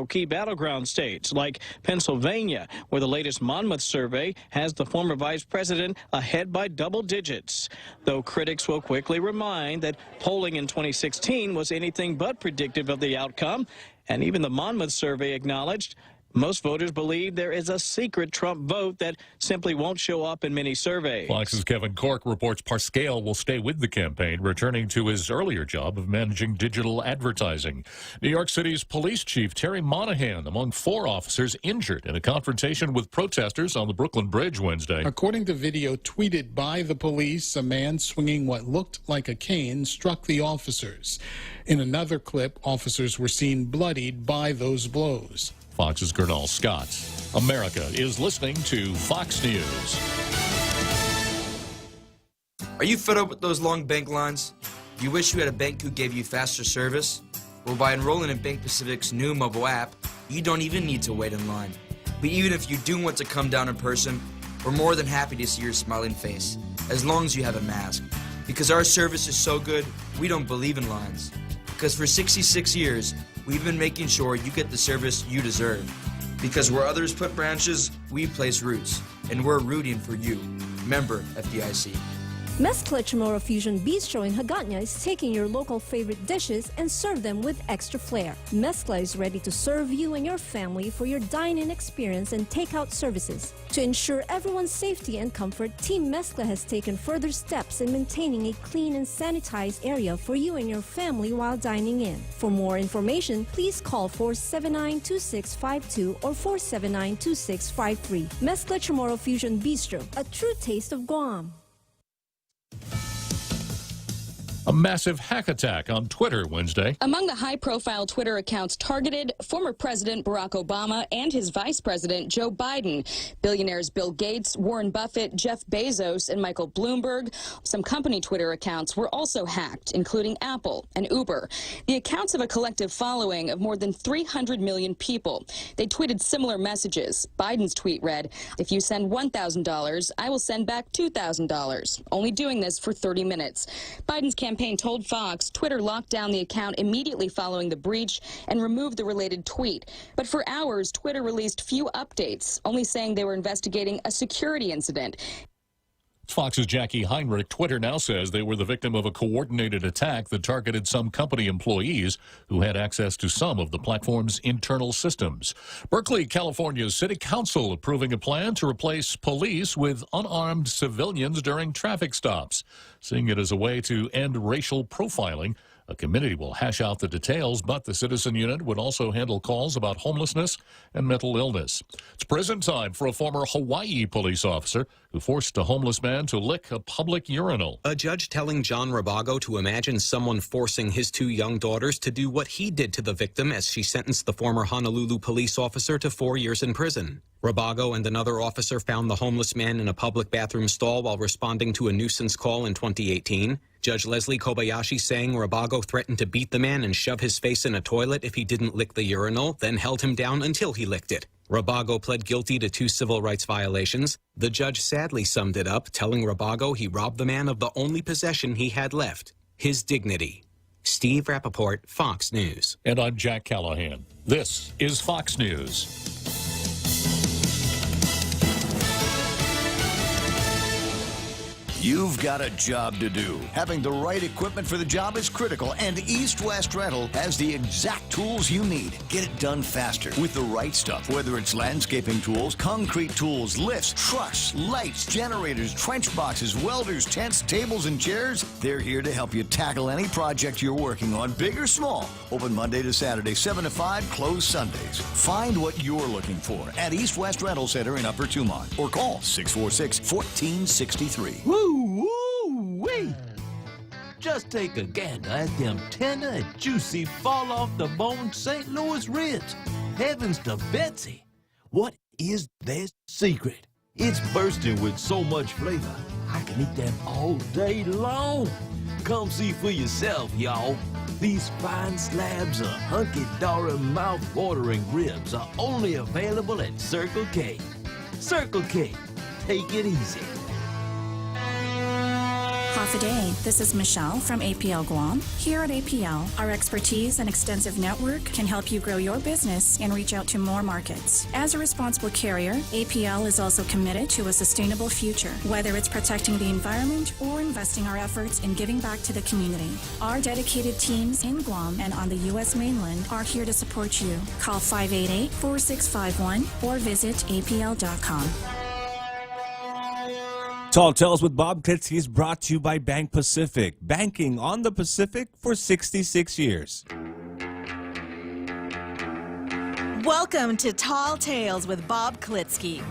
key battleground states like Pennsylvania, where the latest Monmouth survey has the former vice president ahead by double digits. Though critics will quickly remind that polling in 2016 was anything but predictive of the outcome, and even the Monmouth survey acknowledged most voters believe there is a secret Trump vote that simply won't show up in many surveys. Fox's Kevin Corke reports Pascal will stay with the campaign, returning to his earlier job of managing digital advertising. New York City's police chief Terry Monahan among 4 officers injured in a confrontation with protesters on the Brooklyn Bridge Wednesday. According to video tweeted by the police, a man swinging what looked like a cane struck the officers. In another clip, officers were seen bloodied by those blows. Fox's Gernal Scott. America is listening to Fox News. Are you fed up with those long bank lines? Do you wish you had a bank who gave you faster service? Well, by enrolling in Bank Pacific's new mobile app, you don't even need to wait in line. But even if you do want to come down in person, we're more than happy to see your smiling face, as long as you have a mask. Because our service is so good, we don't believe in lines. Because for 66 years, we've been making sure you get the service you deserve. Because where others put branches, we place roots. And we're rooting for you. Member FDIC. Mezcla Chamorro Fusion Bistro in Hagåtña is taking your local favorite dishes and serve them with extra flair. Mezcla is ready to serve you and your family for your dine-in experience and takeout services. To ensure everyone's safety and comfort, Team Mezcla has taken further steps in maintaining a clean and sanitized area for you and your family while dining in. For more information, please call 479-2652 or 479-2653. Mezcla Chamorro Fusion Bistro, a true taste of Guam. A massive hack attack on Twitter Wednesday. Among the high-profile Twitter accounts targeted, former President Barack Obama and his Vice President Joe Biden, billionaires Bill Gates, Warren Buffett, Jeff Bezos, and Michael Bloomberg. Some company Twitter accounts were also hacked, including Apple and Uber. The accounts have a collective following of more than 300 million people. They tweeted similar messages. Biden's tweet read, "If you send $1,000, I will send back $2,000. Only doing this for 30 minutes. Biden's campaign told Fox Twitter locked down the account immediately following the breach and removed the related tweet. But for hours, Twitter released few updates, only saying they were investigating a security incident. Fox's Jackie Heinrich. Twitter now says they were the victim of a coordinated attack that targeted some company employees who had access to some of the platform's internal systems. Berkeley, California's City Council approving a plan to replace police with unarmed civilians during traffic stops, seeing it as a way to end racial profiling. A committee will hash out the details, but the citizen unit would also handle calls about homelessness and mental illness. It's prison time for a former Hawaii police officer who forced a homeless man to lick a public urinal. A judge telling John Rabago to imagine someone forcing his 2 young daughters to do what he did to the victim as she sentenced the former Honolulu police officer to 4 years in prison. Rabago and another officer found the homeless man in a public bathroom stall while responding to a nuisance call in 2018. Judge Leslie Kobayashi saying Rabago threatened to beat the man and shove his face in a toilet if he didn't lick the urinal, then held him down until he licked it. Rabago pled guilty to 2 civil rights violations. The judge sadly summed it up, telling Rabago he robbed the man of the only possession he had left, his dignity. Steve Rappaport, Fox News. And I'm Jack Callahan. This is Fox News. You've got a job to do. Having the right equipment for the job is critical, and East West Rental has the exact tools you need. Get it done faster with the right stuff, whether it's landscaping tools, concrete tools, lifts, trucks, lights, generators, trench boxes, welders, tents, tables, and chairs. They're here to help you tackle any project you're working on, big or small. Open Monday to Saturday, 7 to 5, closed Sundays. Find what you're looking for at East West Rental Center in Upper Tumont or call 646-1463. Woo-wee! Just take a gander at them tender and juicy fall-off-the-bone St. Louis ribs. Heavens to Betsy! What is their secret? It's bursting with so much flavor, I can eat them all day long. Come see for yourself, y'all. These fine slabs of hunky-dory, mouth-watering ribs are only available at Circle K. Circle K. Take it easy. Half a day. This is Michelle from APL Guam. Here at APL, our expertise and extensive network can help you grow your business and reach out to more markets. As a responsible carrier, APL is also committed to a sustainable future, whether it's protecting the environment or investing our efforts in giving back to the community. Our dedicated teams in Guam and on the U.S. mainland are here to support you. Call 588-4651 or visit apl.com. Tall Tales with Bob Klitzkie is brought to you by Bank Pacific, banking on the Pacific for 66 years. Welcome to Tall Tales with Bob Klitzkie,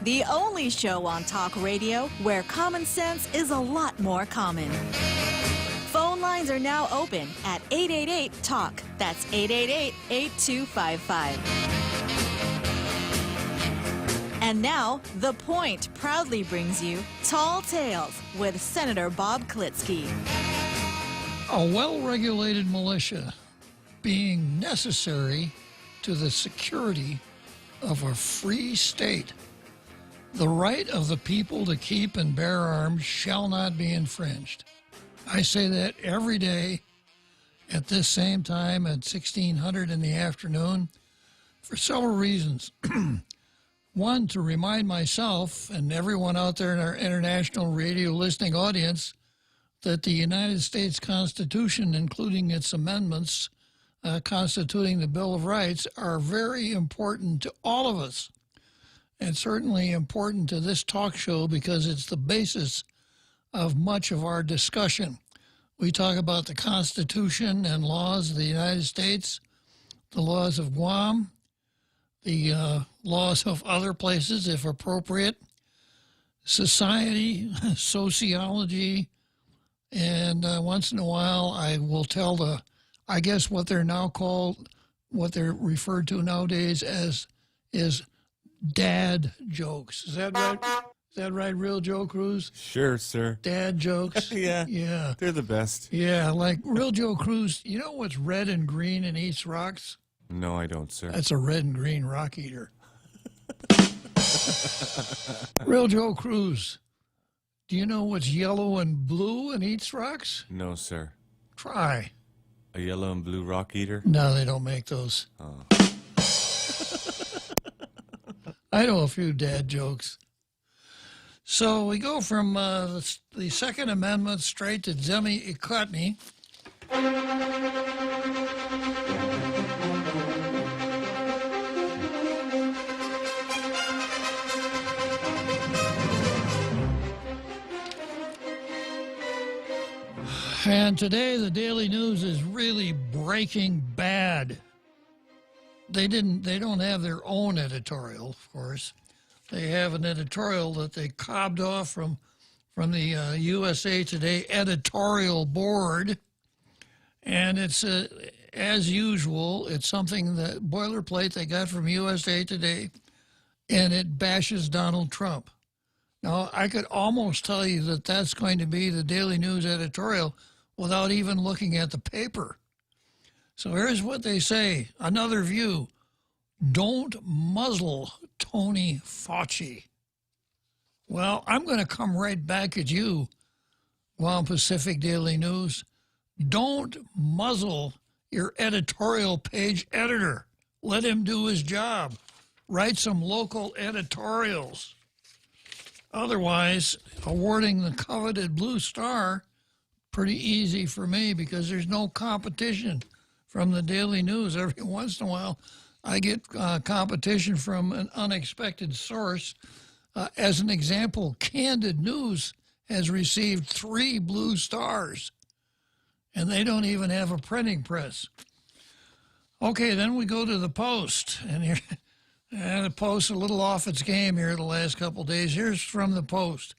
the only show on talk radio where common sense is a lot more common. Phone lines are now open at 888-TALK. That's 888-8255. And now, The Point proudly brings you Tall Tales with Senator Bob Klitzkie. A well-regulated militia being necessary to the security of a free state. The right of the people to keep and bear arms shall not be infringed. I say that every day at this same time at 1600 in the afternoon for several reasons. One, to remind myself and everyone out there in our international radio listening audience that the United States Constitution, including its amendments constituting the Bill of Rights, are very important to all of us, and certainly important to this talk show because it's the basis of much of our discussion. We talk about the Constitution and laws of the United States, the laws of Guam, the laws of other places, if appropriate, society, sociology, and once in a while I will tell I guess what they're now called, what they're referred to nowadays as is dad jokes. Is that right? Is that right, Real Joe Cruz? Sure, sir. Dad jokes? Yeah. They're the best. Yeah, like Real Joe Cruz, you know what's red and green and eats rocks? No, I don't, sir. That's a red and green rock eater. Real Joe Cruz, do you know what's yellow and blue and eats rocks? No, sir. Try. A yellow and blue rock eater? No, they don't make those. Oh. I know a few dad jokes. So we go from the Second Amendment straight to Zemi-Ikotny. And today the Daily News is really breaking bad. They don't have their own editorial, of course. They have an editorial that they cobbed off from the USA Today editorial board. And it's, as usual, it's something that boilerplate they got from USA Today, and it bashes Donald Trump. Now, I could almost tell you that that's going to be the Daily News editorial without even looking at the paper. So here's what they say. Another view. Don't muzzle Tony Fauci. Well, I'm going to come right back at you, Guam Pacific Daily News. Don't muzzle your editorial page editor. Let him do his job. Write some local editorials. Otherwise, awarding the coveted Blue Star, pretty easy for me because there's no competition from the Daily News. Every once in a while, I get competition from an unexpected source. As an example, Candid News has received 3 Blue Stars, and they don't even have a printing press. Okay, then we go to the Post, and here, the Post a little off its game here the last couple of days. Here's from the Post.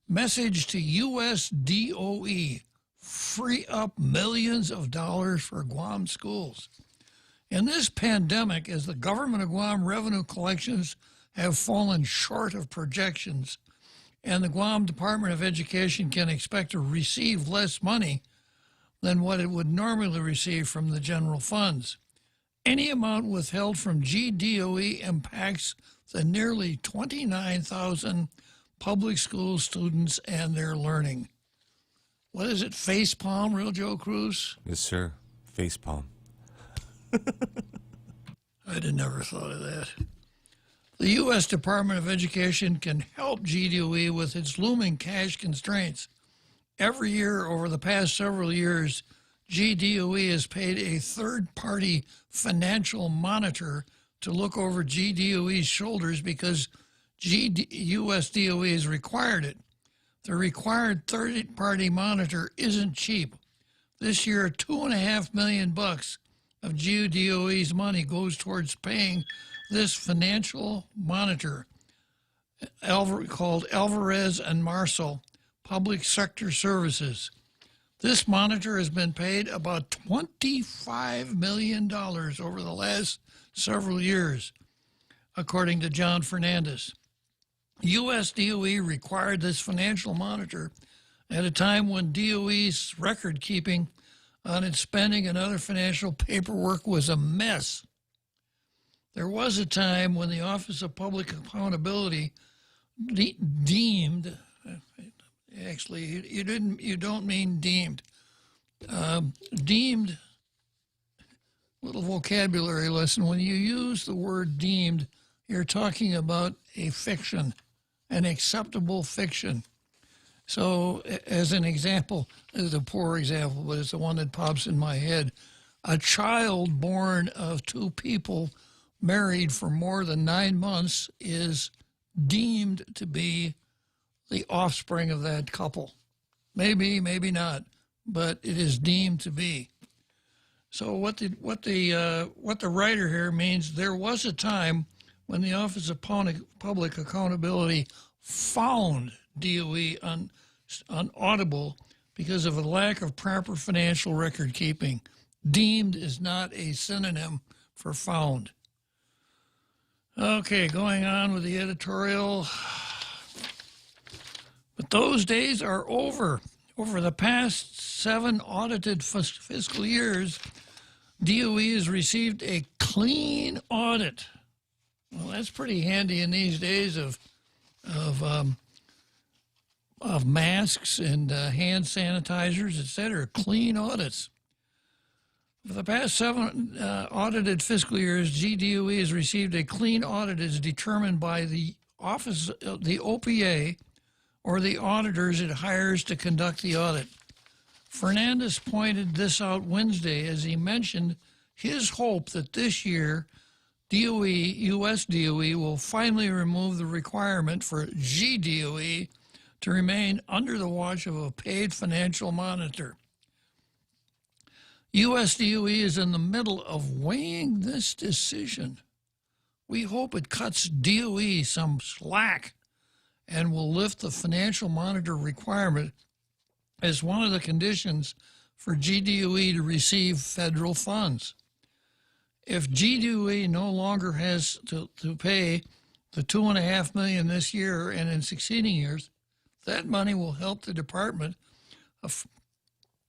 Message to U.S. DOE. Free up millions of dollars for Guam schools. In this pandemic, as the government of Guam revenue collections have fallen short of projections, and the Guam Department of Education can expect to receive less money than what it would normally receive from the general funds. Any amount withheld from GDOE impacts the nearly 29,000 public school students and their learning. what is it, face palm, Real Joe Cruz? Yes, sir. Face palm. I'd have never thought of that. The U.S. Department of Education can help GDOE with its looming cash constraints. Every year over the past several years, GDOE has paid a third-party financial monitor to look over GDOE's shoulders because USDOE has required it. The required third-party monitor isn't cheap. This year, $2.5 million of GDOE's money goes towards paying this financial monitor, called Alvarez and Marshall Public Sector Services. This monitor has been paid about $25 million over the last several years, according to John Fernandez. USDOE required this financial monitor at a time when DOE's record keeping on its spending and other financial paperwork was a mess. There was a time when the Office of Public Accountability deemed, actually, you don't mean deemed, deemed, little vocabulary lesson. When you use the word deemed, you're talking about a fiction, an acceptable fiction. So, as an example, this is a poor example, but it's the one that pops in my head. A child born of two people married for more than 9 months is deemed to be the offspring of that couple. Maybe, maybe not, but it is deemed to be. So what the writer here means, there was a time when the Office of Public Accountability found DOE unaudible because of a lack of proper financial record keeping. Deemed is not a synonym for found. Okay, going on with the editorial. But those days are over. Over the past 7 audited fiscal years, DOE has received a clean audit. Well, that's pretty handy in these days of masks and hand sanitizers, etc. Clean audits. For the past 7 audited fiscal years, GDOE has received a clean audit as determined by the office, the OPA, or the auditors it hires to conduct the audit. Fernandez pointed this out Wednesday as he mentioned his hope that this year DOE, U.S. DOE, will finally remove the requirement for GDOE to remain under the watch of a paid financial monitor. U.S. DOE is in the middle of weighing this decision. We hope it cuts DOE some slack and will lift the financial monitor requirement as one of the conditions for GDOE to receive federal funds. If GDOE no longer has to pay the $2.5 million this year and in succeeding years, that money will help the department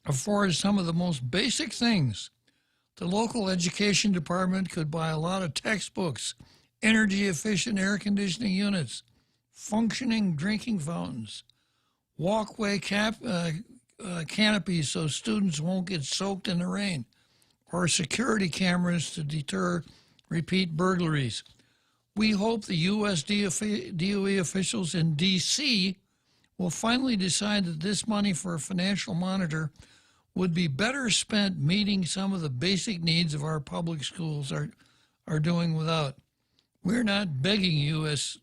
afford some of the most basic things. The local education department could buy a lot of textbooks, energy-efficient air conditioning units, functioning drinking fountains, walkway canopies so students won't get soaked in the rain, or security cameras to deter repeat burglaries. We hope the U.S. DOE officials in D.C. will finally decide that this money for a financial monitor would be better spent meeting some of the basic needs of our public schools are doing without. We're not begging U.S.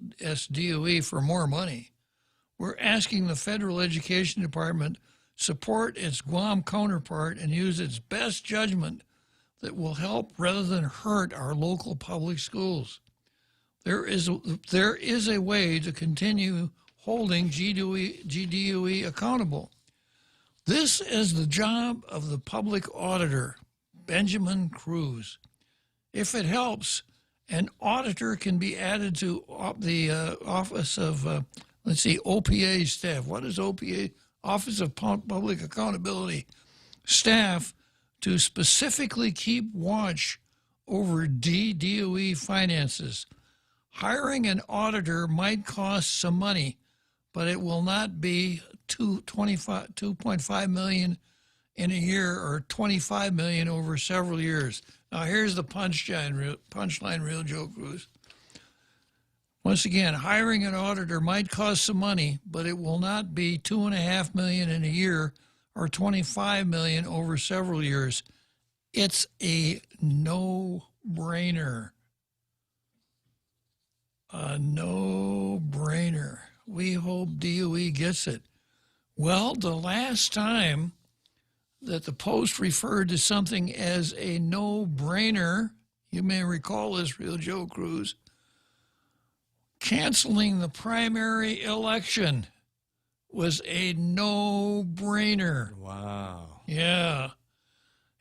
DOE for more money. We're asking the Federal Education Department support its Guam counterpart and use its best judgment that will help rather than hurt our local public schools. There is a way to continue holding GDOE accountable. This is the job of the public auditor, Benjamin Cruz. If it helps, an auditor can be added to the Office of, OPA staff. What is OPA? Office of Public Accountability staff to specifically keep watch over DOE finances. Hiring an auditor might cost some money, but it will not be 2.5 million in a year or 25 million over several years. Now here's the punchline, Real Joe Cruz. Once again, hiring an auditor might cost some money, but it will not be 2.5 million in a year or 25 million over several years. It's a no-brainer. A no-brainer. We hope DOE gets it. Well, the last time that the Post referred to something as a no-brainer, you may recall this, Real Joe Cruz, canceling the primary election was a no-brainer. Wow. Yeah.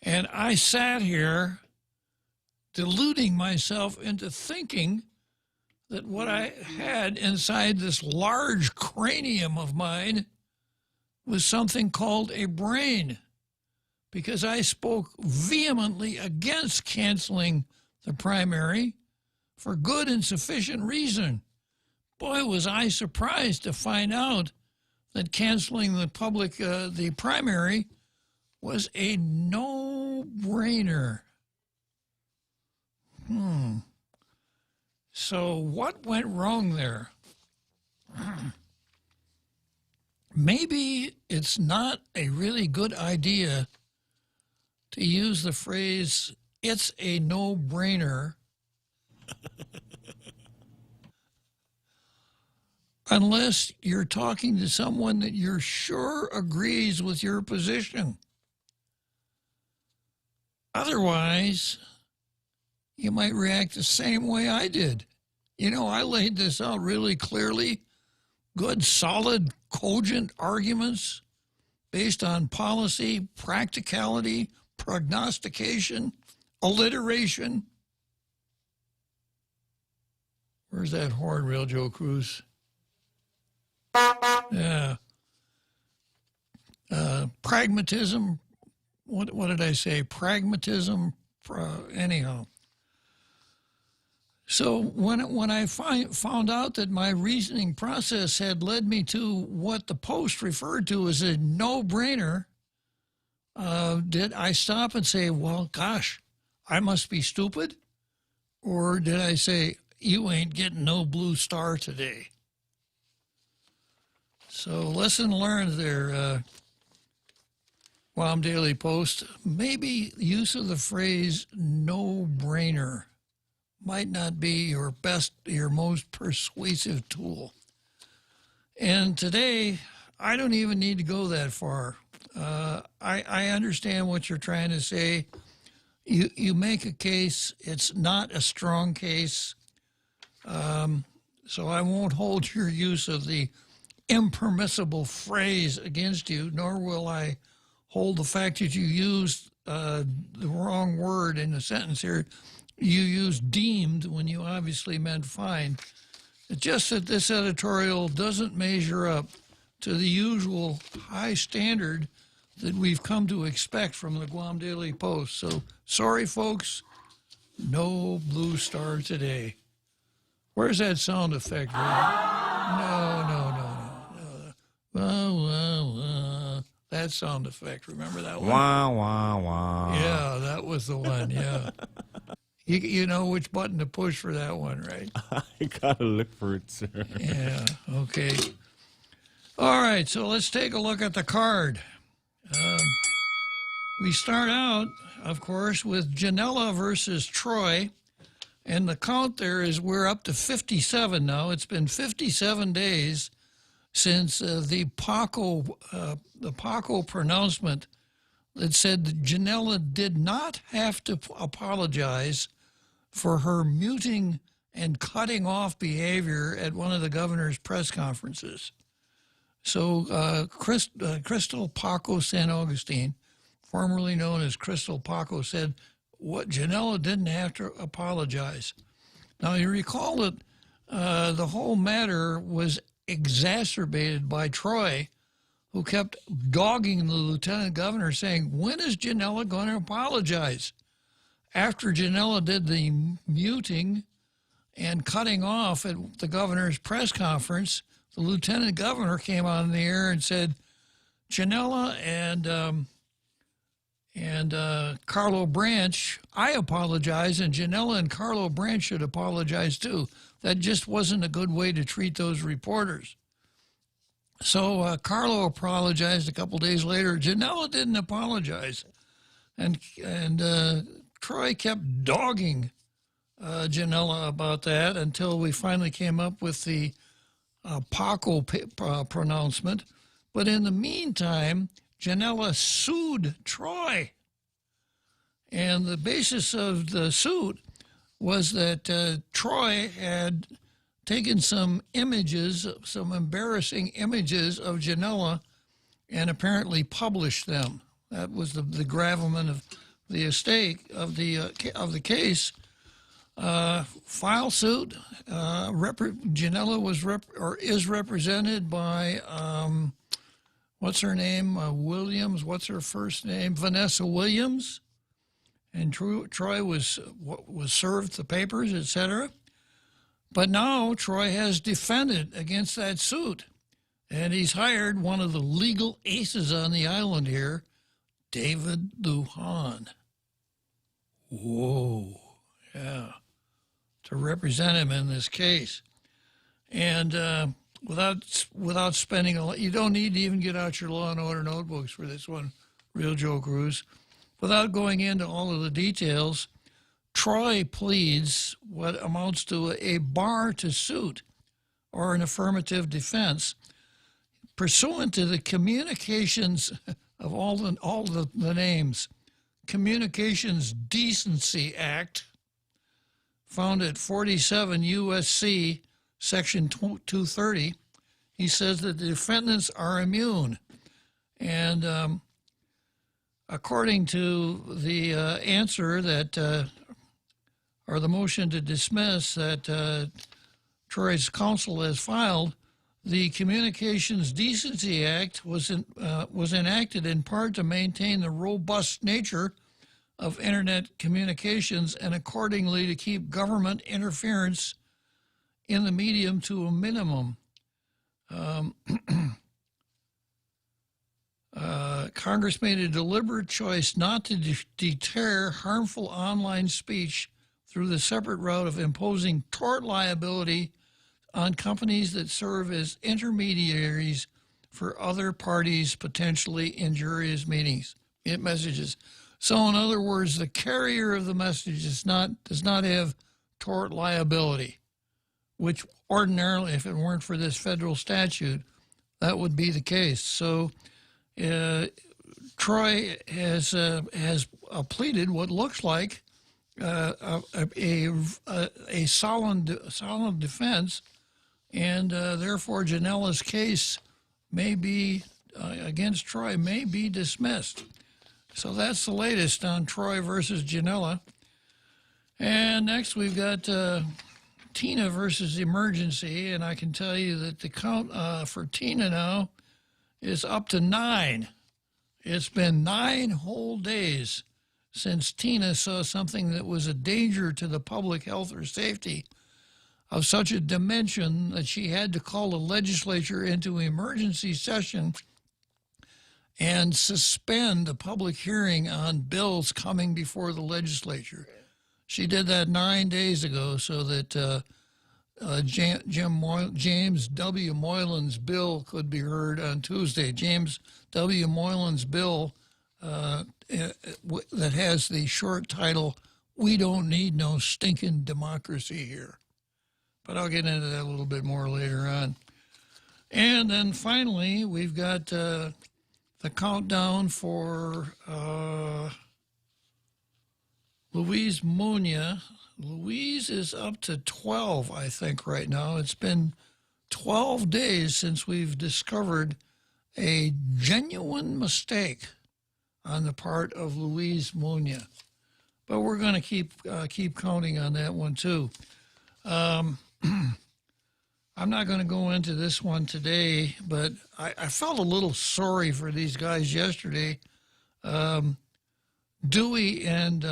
And I sat here deluding myself into thinking that what I had inside this large cranium of mine was something called a brain, because I spoke vehemently against canceling the primary for good and sufficient reason. Boy, was I surprised to find out that canceling the primary was a no-brainer. So what went wrong there? Maybe it's not a really good idea to use the phrase, it's a no-brainer, unless you're talking to someone that you're sure agrees with your position. Otherwise, you might react the same way I did. You know, I laid this out really clearly, good, solid, cogent arguments based on policy, practicality, prognostication, alliteration. Where's that horn, Real Joe Cruz? Yeah. Pragmatism. What did I say? Pragmatism. Anyhow. So when I found out that my reasoning process had led me to what the Post referred to as a no-brainer, did I stop and say, well, gosh, I must be stupid? Or did I say, you ain't getting no blue star today? So lesson learned there, Guam Daily Post. Maybe use of the phrase no-brainer might not be your most persuasive tool. And today, I don't even need to go that far. I understand what you're trying to say. You make a case. It's not a strong case. So I won't hold your use of the impermissible phrase against you, nor will I hold the fact that you used the wrong word in the sentence here. You used deemed when you obviously meant fine. It's just that this editorial doesn't measure up to the usual high standard that we've come to expect from the Guam Daily Post. So, sorry, folks, no blue star today. Where's that sound effect? No. That sound effect. Remember that one? Wah, wah, wah. Yeah, that was the one, yeah. You know which button to push for that one, right? I gotta look for it, sir. Yeah, okay. All right, so let's take a look at the card. We start out, of course, with Janela versus Troy. And the count there is we're up to 57 now. It's been 57 days since the PACO pronouncement that said that Janela did not have to apologize for her muting and cutting off behavior at one of the governor's press conferences. So Crystal Paco San Augustine, formerly known as Crystal Paco, said what Janela didn't have to apologize. Now, you recall that the whole matter was exacerbated by Troy, who kept dogging the lieutenant governor, saying, when is Janela going to apologize? After Janela did the muting and cutting off at the governor's press conference, the lieutenant governor came on the air and said, Janella and Carlo Branch, I apologize, and Janella and Carlo Branch should apologize too. That just wasn't a good way to treat those reporters. So Carlo apologized a couple days later. Janella didn't apologize. And Troy kept dogging Janella about that until we finally came up with the Paco pronouncement. But in the meantime, Janella sued Troy. And the basis of the suit was that Troy had taken some images, some embarrassing images of Janella, and apparently published them. That was the gravamen of the estate of the case. File suit. Janella is represented by what's her name? Williams. What's her first name? Vanessa Williams. And Troy was served the papers, etc. But now Troy has defended against that suit, and he's hired one of the legal aces on the island here, David Lujan. Whoa, yeah, to represent him in this case. And without spending a lot, you don't need to even get out your Law and Order notebooks for this one, Real Joe Cruz. Without going into all of the details, Troy pleads what amounts to a bar to suit or an affirmative defense pursuant to the communications of all the names. Communications Decency Act, found at 47 U.S.C. Section 230. He says that the defendants are immune. And according to the answer that, or the motion to dismiss that Troy's counsel has filed, the Communications Decency Act was enacted in part to maintain the robust nature of Internet communications and accordingly to keep government interference in the medium to a minimum. Congress made a deliberate choice not to deter harmful online speech through the separate route of imposing tort liability on companies that serve as intermediaries for other parties' potentially injurious messages. So in other words, the carrier of the message does not have tort liability, which ordinarily, if it weren't for this federal statute, that would be the case. So Troy has pleaded what looks like a solid defense, and therefore Janella's case may be against Troy may be dismissed. So that's the latest on Troy versus Janella. And next we've got Tina versus Emergency, and I can tell you that the count for Tina now is up to 9. It's been 9 whole days since Tina saw something that was a danger to the public health or safety of such a dimension that she had to call the legislature into emergency session and suspend the public hearing on bills coming before the legislature. She did that 9 days ago so that James W. Moylan's bill could be heard on Tuesday. James W. Moylan's bill that has the short title, "We Don't Need No Stinking Democracy Here." But I'll get into that a little bit more later on. And then finally, we've got the countdown for Louise Munia. Louise is up to 12, I think, right now. It's been 12 days since we've discovered a genuine mistake on the part of Louise Munia. But we're going to keep counting on that one, too. I'm not going to go into this one today, but I felt a little sorry for these guys yesterday. Dewey and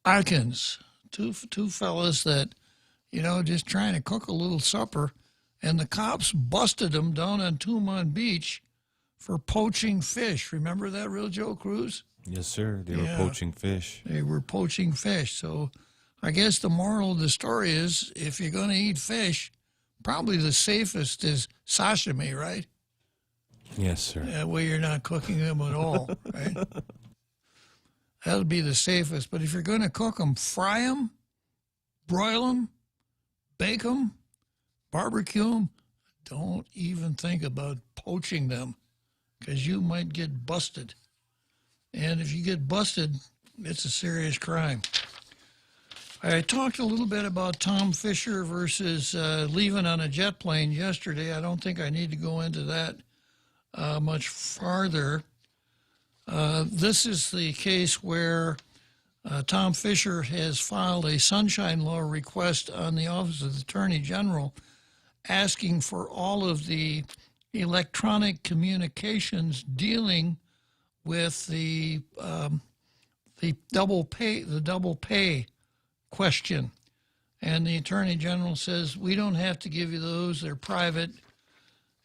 Atkins, two fellas that, just trying to cook a little supper, and the cops busted them down on Tumon Beach for poaching fish. Remember that, Real Joe Cruz? Yes, sir. They were poaching fish. They were poaching fish. So I guess the moral of the story is, if you're going to eat fish, probably the safest is sashimi, right? Yes, sir. That way you're not cooking them at all, right? That'll be the safest. But if you're going to cook them, fry them, broil them, bake them, barbecue them. Don't even think about poaching them, because you might get busted. And if you get busted, it's a serious crime. I talked a little bit about Tom Fisher versus leaving on a jet plane yesterday. I don't think I need to go into that much farther. This is the case where Tom Fisher has filed a sunshine law request on the Office of the Attorney General, asking for all of the electronic communications dealing with the double pay question. And the Attorney General says, we don't have to give you those, they're private.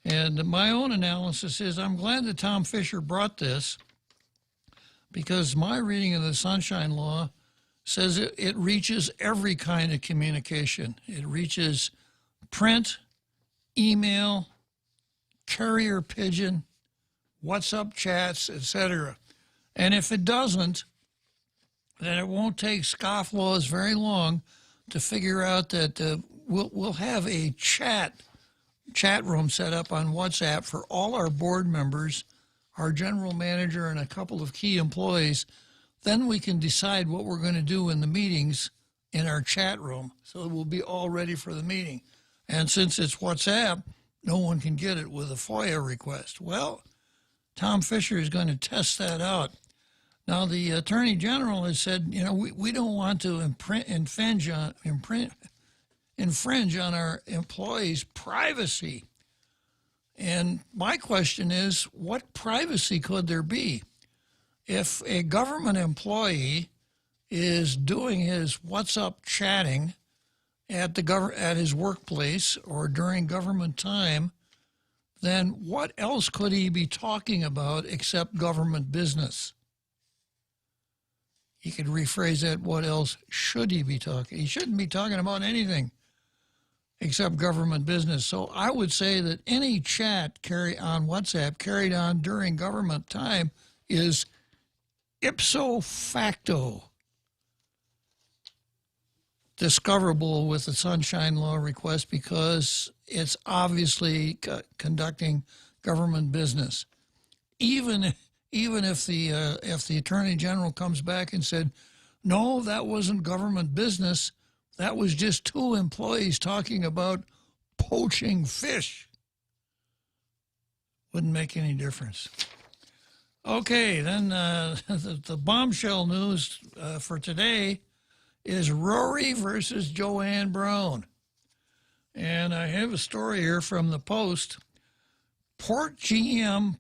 And my own analysis is, I'm glad that Tom Fisher brought this, because my reading of the Sunshine Law says it reaches every kind of communication. It reaches print, email, carrier pigeon, WhatsApp chats, etc. And if it doesn't, then it won't take scofflaws very long to figure out that we'll have a chat room set up on WhatsApp for all our board members, our general manager, and a couple of key employees. Then we can decide what we're going to do in the meetings in our chat room, so we'll be all ready for the meeting. And since it's WhatsApp, no one can get it with a FOIA request. Well, Tom Fisher is going to test that out. Now, the Attorney General has said, we don't want to infringe on our employees' privacy. And my question is, what privacy could there be? If a government employee is doing his WhatsApp chatting at his workplace or during government time, then what else could he be talking about except government business? You could rephrase that, what else should he be talking? He shouldn't be talking about anything except government business. So I would say that any chat on WhatsApp carried on during government time is ipso facto discoverable with the Sunshine Law request, because it's obviously conducting government business. Even if the Attorney General comes back and said, no, that wasn't government business, that was just two employees talking about poaching fish, wouldn't make any difference. Okay, then the bombshell news for today is Rory versus Joanne Brown. And I have a story here from the Post. Port GM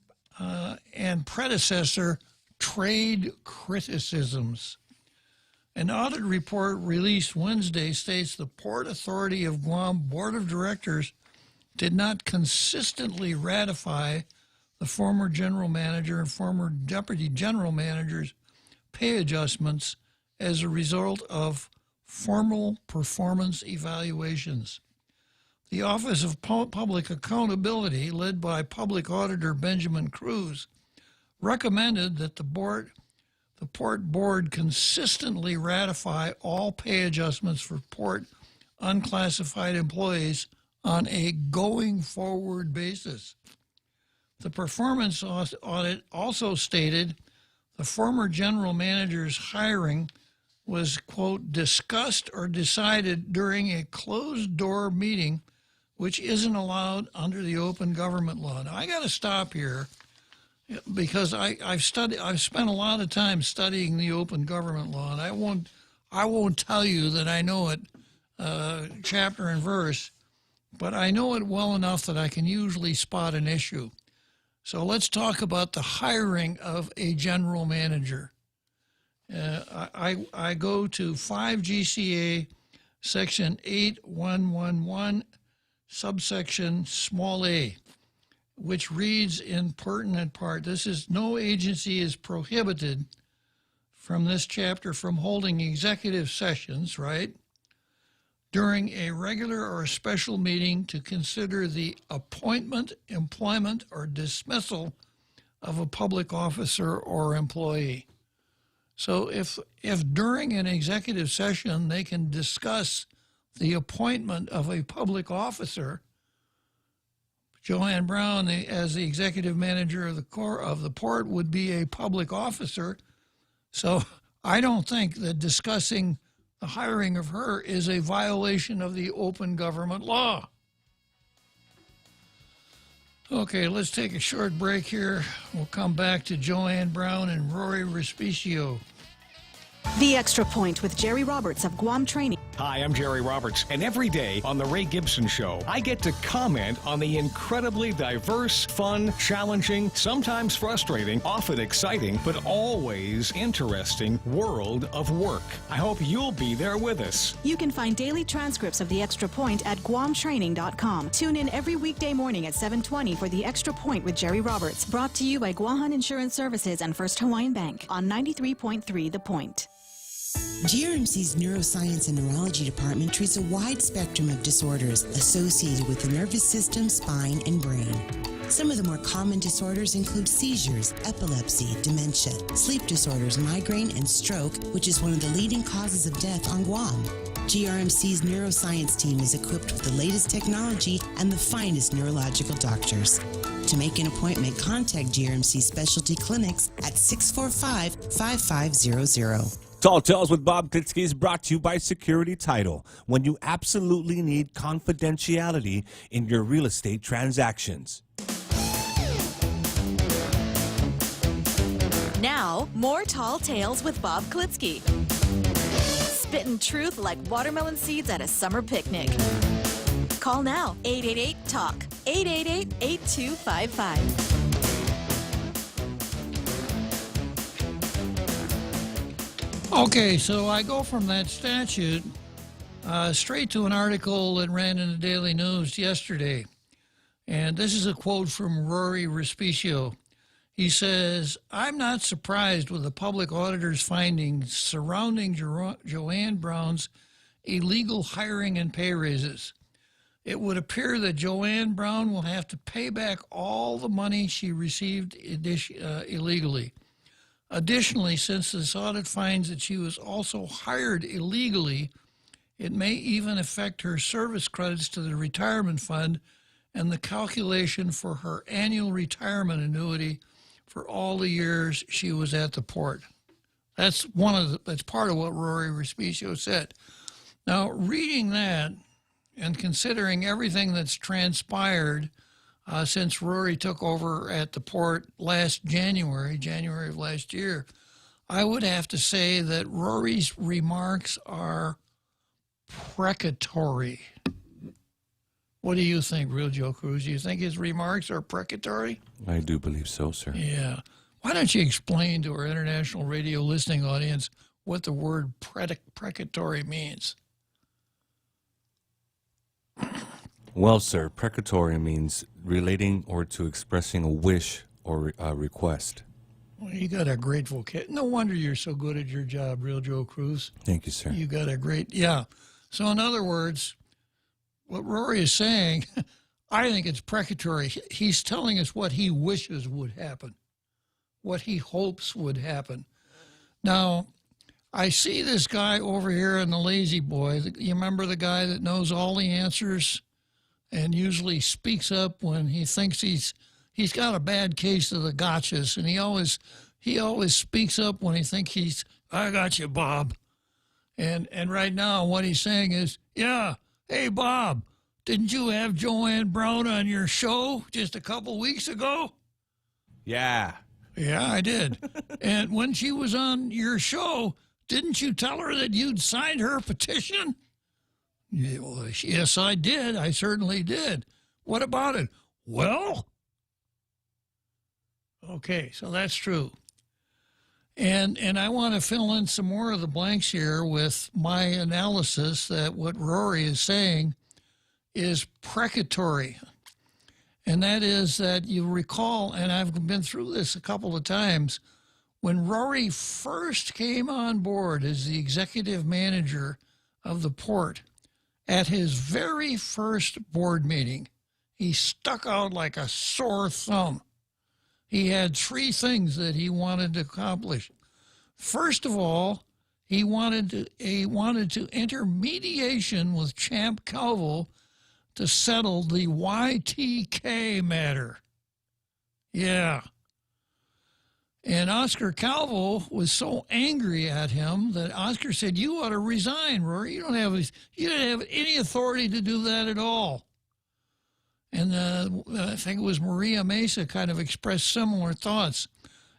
and predecessor trade criticisms. An audit report released Wednesday states the Port Authority of Guam Board of Directors did not consistently ratify the former general manager and former deputy general manager's pay adjustments as a result of formal performance evaluations. The Office of Public Accountability, led by Public Auditor Benjamin Cruz, recommended that the Port Board consistently ratify all pay adjustments for Port unclassified employees on a going-forward basis. The performance audit also stated the former general manager's hiring was, quote, discussed or decided during a closed-door meeting, which isn't allowed under the open government law. Now, I got to stop here because I've spent a lot of time studying the open government law, and I won't tell you that I know it chapter and verse, but I know it well enough that I can usually spot an issue. So let's talk about the hiring of a general manager. I go to 5 GCA Section 8111, subsection small a, which reads in pertinent part, this is, no agency is prohibited from this chapter from holding executive sessions, right, during a regular or special meeting to consider the appointment, employment, or dismissal of a public officer or employee. So if during an executive session they can discuss the appointment of a public officer, Joanne Brown, as the executive manager of the port, would be a public officer. So I don't think that discussing the hiring of her is a violation of the open government law. Okay, let's take a short break here. We'll come back to Joanne Brown and Rory Respicio. The Extra Point with Jerry Roberts of Guam Training. Hi, I'm Jerry Roberts, and every day on The Ray Gibson Show, I get to comment on the incredibly diverse, fun, challenging, sometimes frustrating, often exciting, but always interesting world of work. I hope you'll be there with us. You can find daily transcripts of The Extra Point at guamtraining.com. Tune in every weekday morning at 7:20 for The Extra Point with Jerry Roberts, brought to you by Guahan Insurance Services and First Hawaiian Bank on 93.3 The Point. GRMC's Neuroscience and Neurology Department treats a wide spectrum of disorders associated with the nervous system, spine, and brain. Some of the more common disorders include seizures, epilepsy, dementia, sleep disorders, migraine, and stroke, which is one of the leading causes of death on Guam. GRMC's neuroscience team is equipped with the latest technology and the finest neurological doctors. To make an appointment, contact GRMC Specialty Clinics at 645-5500. Tall Tales with Bob Klitzkie is brought to you by Security Title, when you absolutely need confidentiality in your real estate transactions. Now, more Tall Tales with Bob Klitzkie. Spitting truth like watermelon seeds at a summer picnic. Call now, 888-TALK, 888-8255. Okay, so I go from that statute straight to an article that ran in the Daily News yesterday. And this is a quote from Rory Respicio. He says, "I'm not surprised with the public auditor's findings surrounding Joanne Brown's illegal hiring and pay raises. It would appear that Joanne Brown will have to pay back all the money she received illegally. Additionally, since this audit finds that she was also hired illegally, it may even affect her service credits to the retirement fund and the calculation for her annual retirement annuity for all the years she was at the port." That's part of what Rory Respicio said. Now, reading that and considering everything that's transpired since Rory took over at the port last January of last year, I would have to say that Rory's remarks are precatory. What do you think, Real Joe Cruz? Do you think his remarks are precatory? I do believe so, sir. Yeah. Why don't you explain to our international radio listening audience what the word precatory means? Well, sir, precatory means relating or to expressing a wish or a request. Well, you got a great vocabulary. No wonder you're so good at your job, Real Joe Cruz. Thank you, sir. You got a great, yeah. So in other words, what Rory is saying, I think it's precatory. He's telling us what he wishes would happen, what he hopes would happen. Now, I see this guy over here in the Lazy Boy. You remember the guy that knows all the answers and usually speaks up when he thinks he's got a bad case of the gotchas, and he always speaks up when he thinks I got you, Bob. And right now what he's saying is, yeah, hey, Bob, didn't you have Joanne Brown on your show just a couple weeks ago? Yeah. Yeah, I did. And when she was on your show, didn't you tell her that you'd signed her petition? Yeah, well, yes, I did. I certainly did. What about it? Well, okay, so that's true. And I want to fill in some more of the blanks here with my analysis that what Rory is saying is precatory. And that is that you recall, and I've been through this a couple of times, when Rory first came on board as the executive manager of the port, at his very first board meeting, he stuck out like a sore thumb. He had three things that he wanted to accomplish. First of all, he wanted to enter mediation with Champ Calvo to settle the YTK matter. Yeah. And Oscar Calvo was so angry at him that Oscar said, "You ought to resign, Rory. You don't have any authority to do that at all." And I think it was Maria Mesa kind of expressed similar thoughts.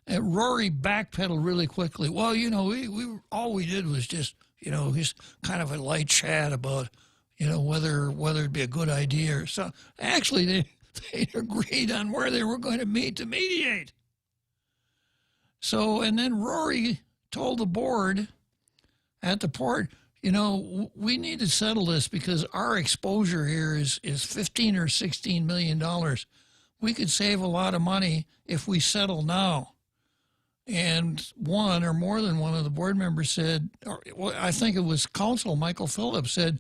And Rory backpedaled really quickly. Well, we all we did was just kind of a light chat about, whether it'd be a good idea or so. Actually, they agreed on where they were going to meet to mediate. So, and then Rory told the board at the port, we need to settle this because our exposure here is $15 or $16 million. We could save a lot of money if we settle now. And one or more than one of the board members said, I think it was counsel Michael Phillips said,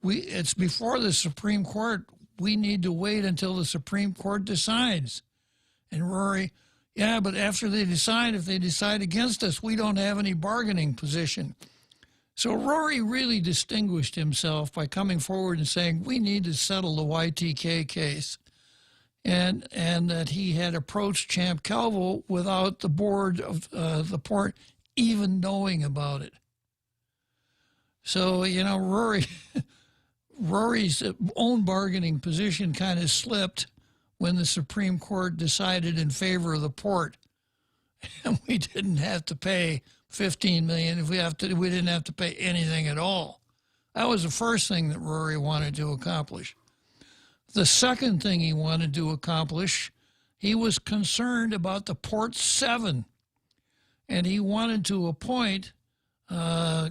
it's before the Supreme Court. We need to wait until the Supreme Court decides. And Rory, yeah, but after they decide, if they decide against us, we don't have any bargaining position. So Rory really distinguished himself by coming forward and saying, we need to settle the YTK case. And that he had approached Champ Calvo without the board of the port even knowing about it. So, Rory's own bargaining position kind of slipped when the Supreme Court decided in favor of the port. And we didn't have to pay $15 million. We didn't have to pay anything at all. That was the first thing that Rory wanted to accomplish. The second thing he wanted to accomplish, he was concerned about the Port 7, and he wanted to appoint, what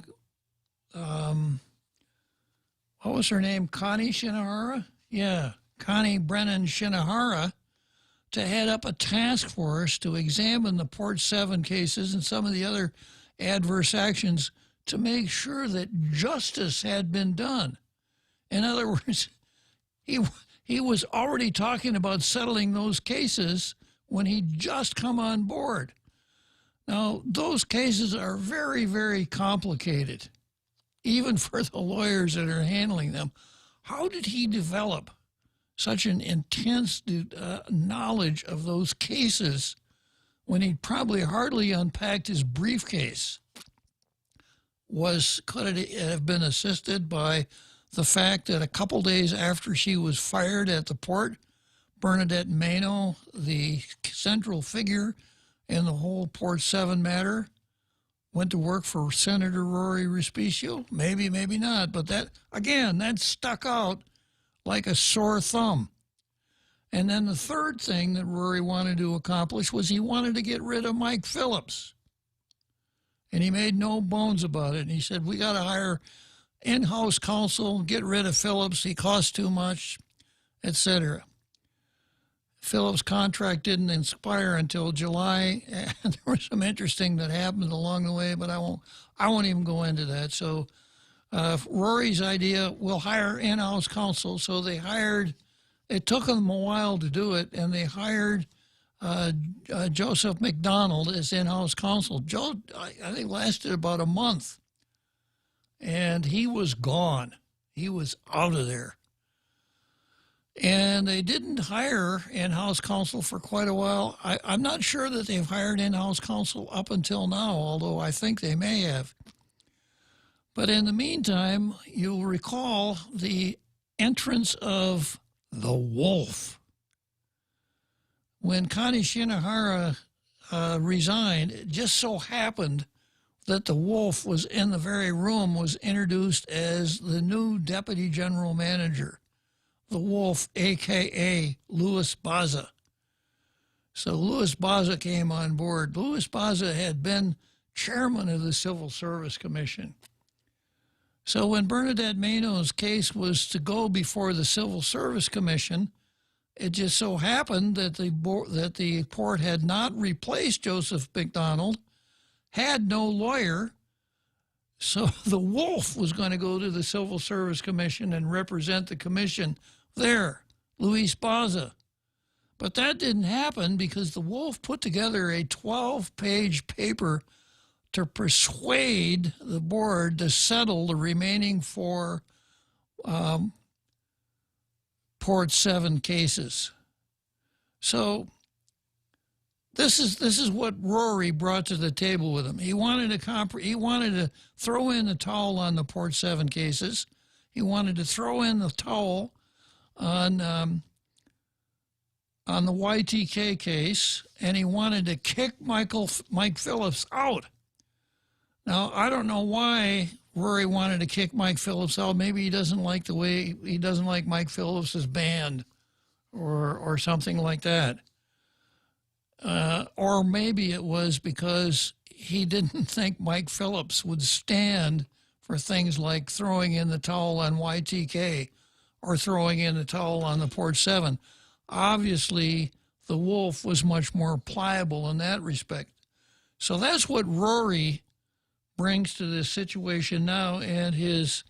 was her name, Connie Shinohara? Yeah, Connie Brennan Shinohara, to head up a task force to examine the Port 7 cases and some of the other adverse actions to make sure that justice had been done. In other words, he was already talking about settling those cases when he just come on board. Now, those cases are very, very complicated, even for the lawyers that are handling them. How did he develop such an intense knowledge of those cases when he probably hardly unpacked his briefcase? Could it have been assisted by the fact that a couple days after she was fired at the port, Bernadette Mano, the central figure in the whole Port 7 matter, went to work for Senator Rory Respicio? Maybe, maybe not. But that stuck out like a sore thumb. And then the third thing that Rory wanted to accomplish was he wanted to get rid of Mike Phillips. And he made no bones about it. And he said, we got to hire in-house counsel, get rid of Phillips, he costs too much, etc. Phillips' contract didn't expire until July, and there was some interesting that happened along the way, but I won't even go into that. So Rory's idea, we'll hire in-house counsel. So they hired, it took them a while to do it, and they hired Joseph McDonald as in-house counsel. Joe, I think, lasted about a month. And he was gone. He was out of there. And they didn't hire in-house counsel for quite a while. I'm not sure that they've hired in-house counsel up until now, although I think they may have. But in the meantime, you'll recall the entrance of the wolf. When Connie Shinohara resigned, it just so happened that the wolf was in the very room, was introduced as the new deputy general manager, the wolf, a.k.a. Louis Baza. So Louis Baza came on board. Louis Baza had been chairman of the Civil Service Commission. So when Bernadette Mayno's case was to go before the Civil Service Commission, it just so happened that the port had not replaced Joseph McDonald, had no lawyer, so the wolf was going to go to the Civil Service Commission and represent the commission there, Luis Baza. But that didn't happen because the wolf put together a 12-page paper to persuade the board to settle the remaining 4 Port 7 cases. So this is what Rory brought to the table with him. He wanted to throw in the towel on the Port 7 cases. He wanted to throw in the towel on the YTK case, and he wanted to kick Mike Phillips out. Now, I don't know why Rory wanted to kick Mike Phillips out. Maybe he doesn't like Mike Phillips' band or something like that. Or maybe it was because he didn't think Mike Phillips would stand for things like throwing in the towel on YTK or throwing in the towel on the Port 7. Obviously, the wolf was much more pliable in that respect. So that's what Rory brings to this situation now, and his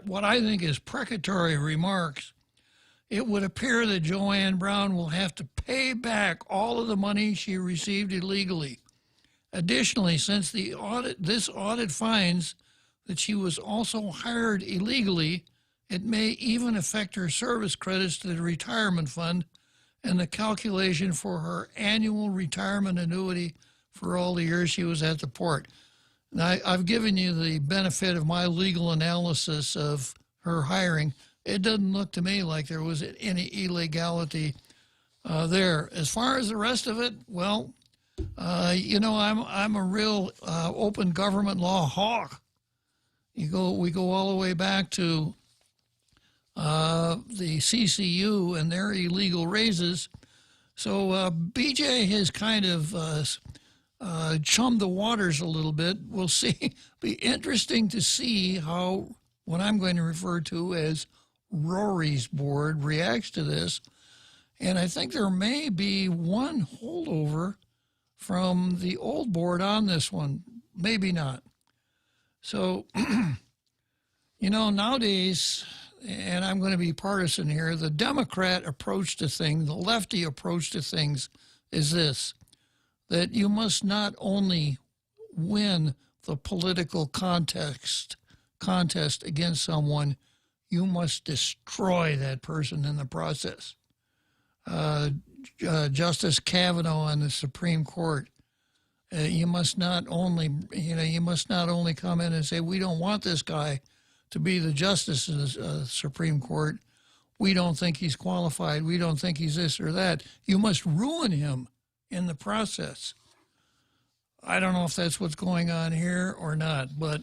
what I think is precatory remarks. It would appear that Joanne Brown will have to pay back all of the money she received illegally. Additionally, since this audit finds that she was also hired illegally, it may even affect her service credits to the retirement fund and the calculation for her annual retirement annuity for all the years she was at the port. Now, I've given you the benefit of my legal analysis of her hiring. It doesn't look to me like there was any illegality there. As far as the rest of it, well, I'm a real open government law hawk. We go all the way back to the CCU and their illegal raises. So BJ has kind of chummed the waters a little bit. We'll see. Be interesting to see how what I'm going to refer to as Rory's board reacts to this. And I think there may be one holdover from the old board on this one. Maybe not. So, nowadays, and I'm going to be partisan here, the Democrat approach to things, the lefty approach to things is this, that you must not only win the political contest against someone, you must destroy that person in the process. Justice Kavanaugh on the Supreme Court, you must not only come in and say, we don't want this guy to be the justice of the Supreme Court. We don't think he's qualified. We don't think he's this or that. You must ruin him in the process. I don't know if that's what's going on here or not, but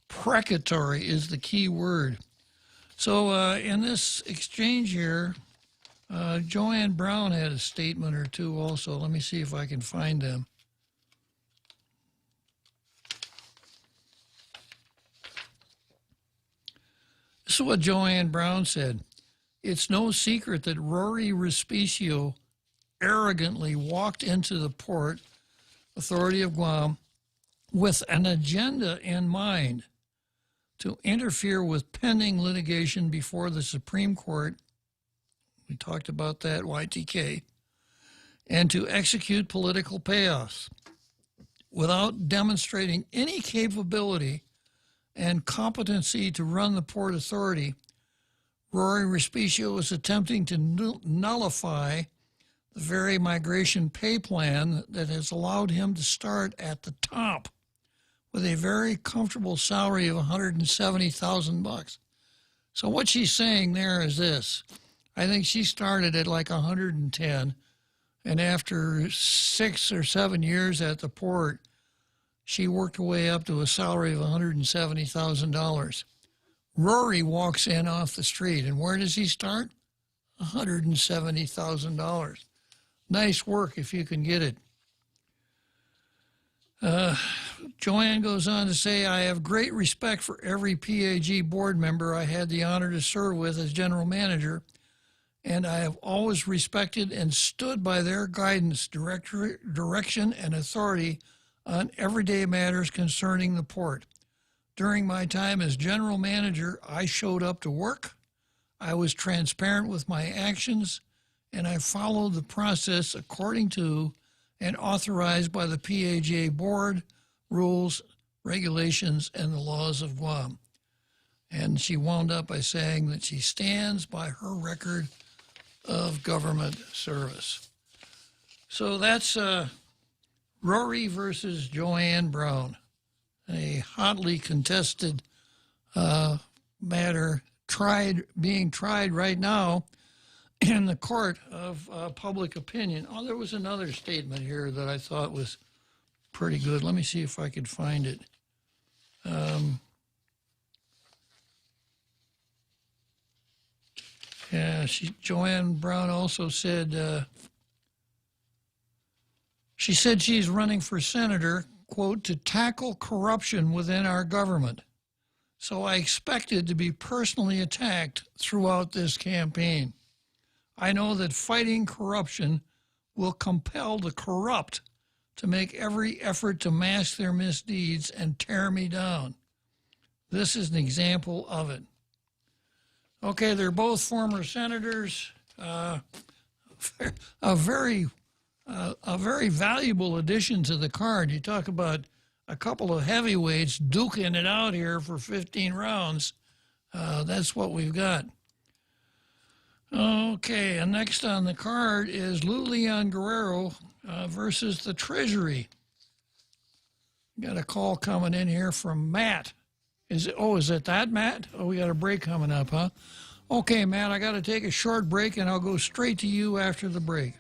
precatory is the key word. So in this exchange here, Joanne Brown had a statement or two also. Let me see if I can find them. This is what Joanne Brown said. It's no secret that Rory Respicio arrogantly walked into the Port Authority of Guam with an agenda in mind to interfere with pending litigation before the Supreme Court. We talked about that, YTK, and to execute political payoffs without demonstrating any capability and competency to run the Port Authority. Rory Respicio is attempting to nullify the very migration pay plan that has allowed him to start at the top with a very comfortable salary of $170,000. So what she's saying there is this. I think she started at like 110, and after 6 or 7 years at the port, she worked her way up to a salary of $170,000. Rory walks in off the street, and where does he start? $170,000. nice work if you can get it. Joanne goes on to say, I have great respect for every PAG board member I had the honor to serve with as general manager, and I have always respected and stood by their guidance, direction, and authority on everyday matters concerning the port. During my time as general manager, I showed up to work, I was transparent with my actions, and I followed the process according to and authorized by the PAGA board, rules, regulations, and the laws of Guam. And she wound up by saying that she stands by her record of government service. So that's Rory versus Joanne Brown, a hotly contested matter being tried right now in the court of public opinion. Oh, there was another statement here that I thought was pretty good. Let me see if I could find it. Yeah, Joanne Brown also said, she said she's running for senator, quote, to tackle corruption within our government. So I expected to be personally attacked throughout this campaign. I know that fighting corruption will compel the corrupt to make every effort to mask their misdeeds and tear me down. This is an example of it. Okay, they're both former senators. A very valuable addition to the card. You talk about a couple of heavyweights duking it out here for 15 rounds. That's what we've got. Okay, and next on the card is Lulian Guerrero versus the Treasury. Got a call coming in here from Matt. Is it that, Matt? Oh, we got a break coming up, huh? Okay, Matt, I got to take a short break, and I'll go straight to you after the break.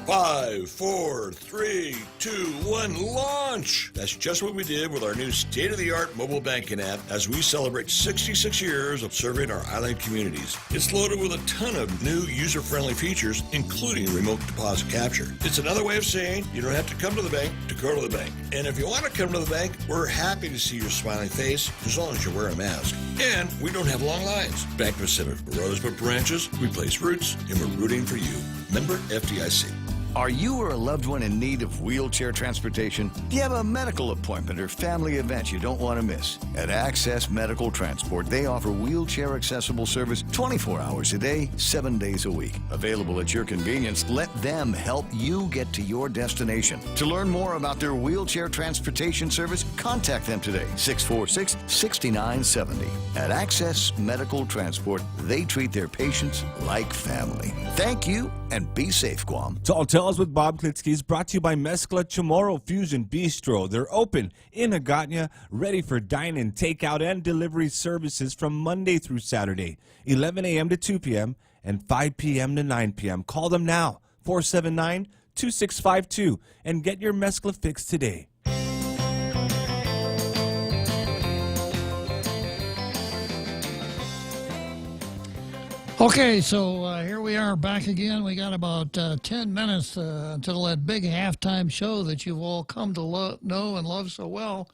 5, 4, 3, 2, 1, launch! That's just what we did with our new state-of-the-art mobile banking app as we celebrate 66 years of serving our island communities. It's loaded with a ton of new user-friendly features, including remote deposit capture. It's another way of saying you don't have to come to the bank to go to the bank. And if you want to come to the bank, we're happy to see your smiling face as long as you're wearing a mask. And we don't have long lines. Bank Pacific Rosebud branches, we place roots, and we're rooting for you. Member FDIC. Are you or a loved one in need of wheelchair transportation? Do you have a medical appointment or family event you don't want to miss? At Access Medical Transport, they offer wheelchair accessible service 24 hours a day, 7 days a week. Available at your convenience, let them help you get to your destination. To learn more about their wheelchair transportation service, contact them today, 646-6970. At Access Medical Transport, they treat their patients like family. Thank you, and be safe, Guam. Tall Tales with Bob Klitzkie is brought to you by Mezcla Chamorro Fusion Bistro. They're open in Agotna, ready for dine-in, takeout, and delivery services from Monday through Saturday, 11 a.m. to 2 p.m. and 5 p.m. to 9 p.m. Call them now, 479-2652, and get your Mezcla fix today. Okay, so here we are back again. We got about 10 minutes until that big halftime show that you've all come to know and love so well.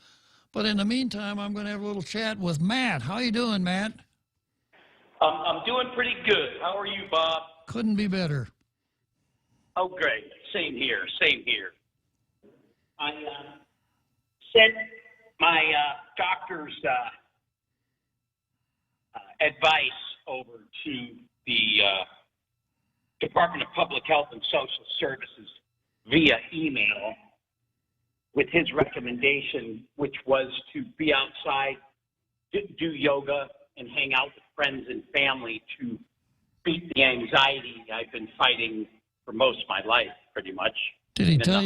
But in the meantime, I'm going to have a little chat with Matt. How you doing, Matt? I'm doing pretty good. How are you, Bob? Couldn't be better. Oh, great. Same here. Same here. I sent my doctor's advice over to the Department of Public Health and Social Services via email with his recommendation, which was to be outside, do yoga, and hang out with friends and family to beat the anxiety I've been fighting for most of my life, pretty much. Did he tell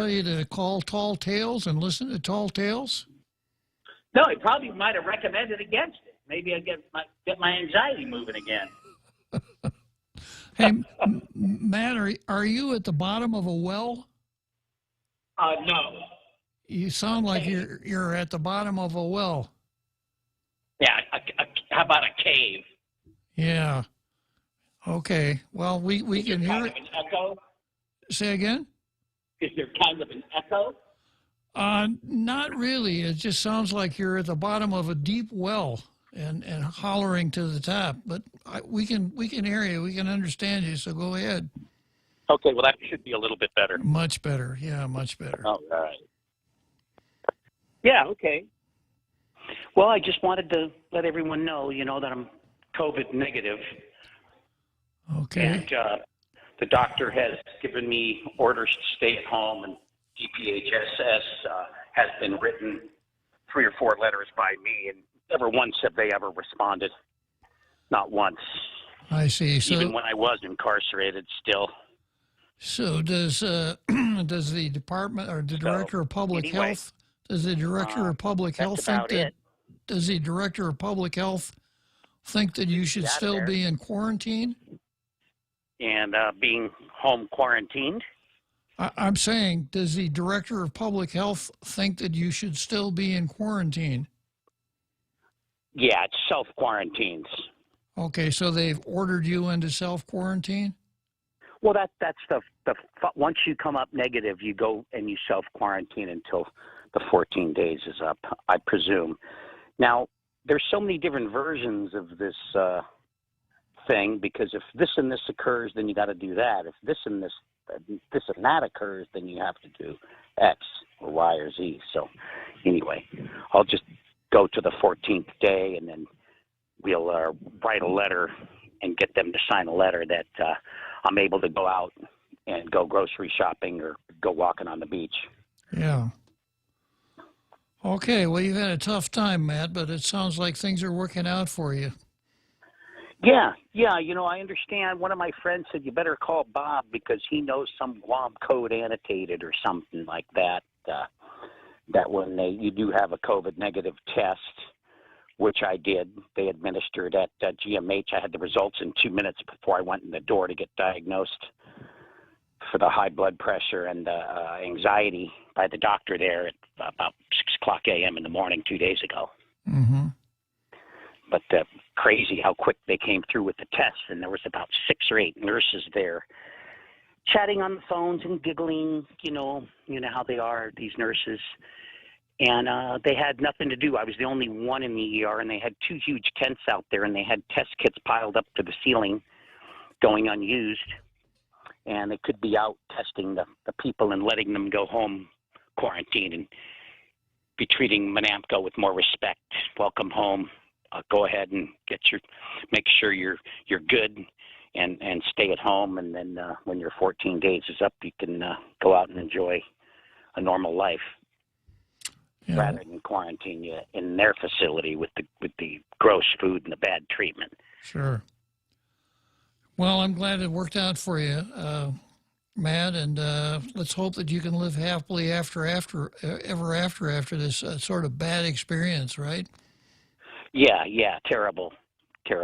you to call Tall Tales and listen to Tall Tales? No, he probably might have recommended against it. Maybe I get my anxiety moving again. Hey, Matt, are you at the bottom of a well? No. You sound like you're at the bottom of a well. Yeah, how about a cave? Yeah. Okay. Well, we can hear Kind it. of an echo? Say again? Is there kind of an echo? Not really. It just sounds like you're at the bottom of a deep well and hollering to the top. But we can hear you. We can understand you. So go ahead. Okay, well, that should be a little bit better. Much better. Yeah, much better. All right. Yeah, okay. Well, I just wanted to let everyone know, that I'm COVID negative. Okay. And the doctor has given me orders to stay at home, and DPHSS has been written 3 or 4 letters by me, and never once have they ever responded. Not once. I see. So, even when I was incarcerated still. So does does the department or the director of public health? Does the director of public health think that? Does the director of public health think that you should still be in quarantine? And being home quarantined? I'm saying, does the director of public health think that you should still be in quarantine? Yeah, it's self-quarantines. Okay, so they've ordered you into self-quarantine? Well, that's the once you come up negative, you go and you self-quarantine until the 14 days is up, I presume. Now, there's so many different versions of this thing, because if this and this occurs, then you got to do that. If this and that occurs, then you have to do X or Y or Z. So anyway, I'll just go to the 14th day, and then we'll write a letter and get them to sign a letter that I'm able to go out and go grocery shopping or go walking on the beach. Yeah. Okay, well, you've had a tough time, Matt, but it sounds like things are working out for you. Yeah, I understand. One of my friends said you better call Bob because he knows some Guam code annotated or something like that, that when you do have a COVID negative test, which I did, they administered at GMH. I had the results in 2 minutes before I went in the door to get diagnosed for the high blood pressure and anxiety by the doctor there at about 6:00 a.m. in the morning 2 days ago. Mm-hmm. But crazy how quick they came through with the tests, and there was about 6 or 8 nurses there chatting on the phones and giggling, you know how they are, these nurses. And they had nothing to do. I was the only one in the ER, and they had 2 huge tents out there, and they had test kits piled up to the ceiling going unused. And they could be out testing the people and letting them go home quarantine and be treating Menamco with more respect. Welcome home. Go ahead and make sure you're good and stay at home. And then when your 14 days is up, you can go out and enjoy a normal life. Yeah. Rather than quarantine you in their facility with the gross food and the bad treatment. Sure. Well, I'm glad it worked out for you, Matt, and let's hope that you can live happily ever after this sort of bad experience, right? Yeah, terrible. They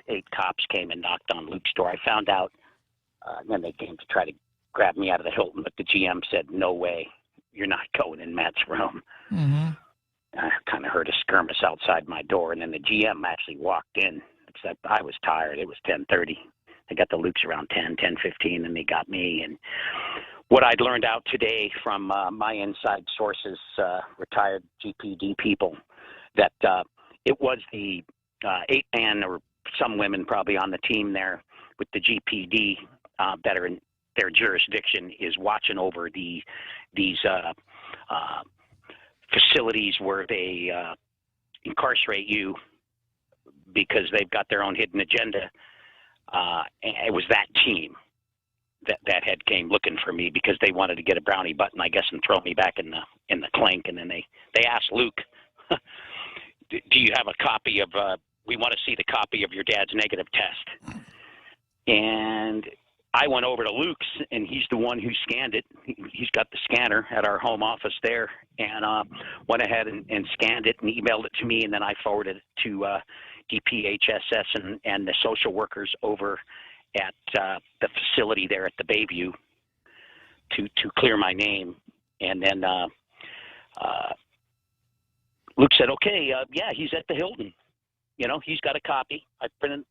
8 cops came and knocked on Luke's door. I found out, then they came to try to grab me out of the Hilton, but the GM said, "No way, you're not going in Matt's room." Mm-hmm. I kind of heard a skirmish outside my door, and then the GM actually walked in, except I was tired. It was 10:30. They got the Lukes around 10:15, and they got me. And what I'd learned out today from my inside sources, retired GPD people, that it was the 8-man or some women probably on the team there with the GPD that are in their jurisdiction is watching over these facilities where they incarcerate you because they've got their own hidden agenda. And it was that team that had came looking for me because they wanted to get a brownie button, I guess, and throw me back in the clink. And then they asked Luke, "Do you have a copy of? We want to see the copy of your dad's negative test." And I went over to Luke's, and he's the one who scanned it. He's got the scanner at our home office there, and went ahead and scanned it and emailed it to me, and then I forwarded it to DPHSS and the social workers over at the facility there at the Bayview to clear my name. And then Luke said, okay, yeah, he's at the Hilton. You know, he's got a copy. I printed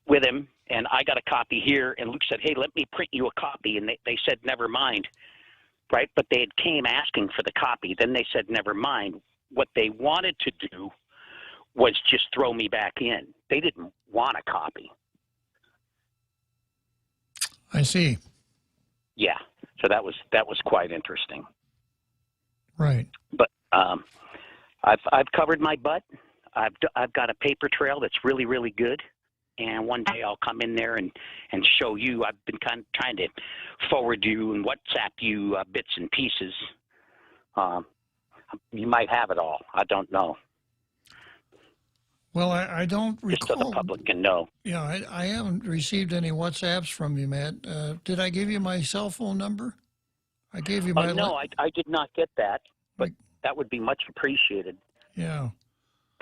with him, and I got a copy here. And Luke said, hey, let me print you a copy. And they said, never mind, right? But they had came asking for the copy. Then they said, never mind. What they wanted to do was just throw me back in. They didn't want a copy. I see. Yeah, so that was quite interesting. Right. But I've covered my butt. I've got a paper trail that's really, really good. And one day I'll come in there and show you. I've been kind of trying to forward you and WhatsApp you bits and pieces. You might have it all. I don't know. Well, I don't recall. Just so the public can know. Yeah, I haven't received any WhatsApps from you, Matt. Did I give you my cell phone number? I gave you my... no, I did not get that, but that would be much appreciated. Yeah.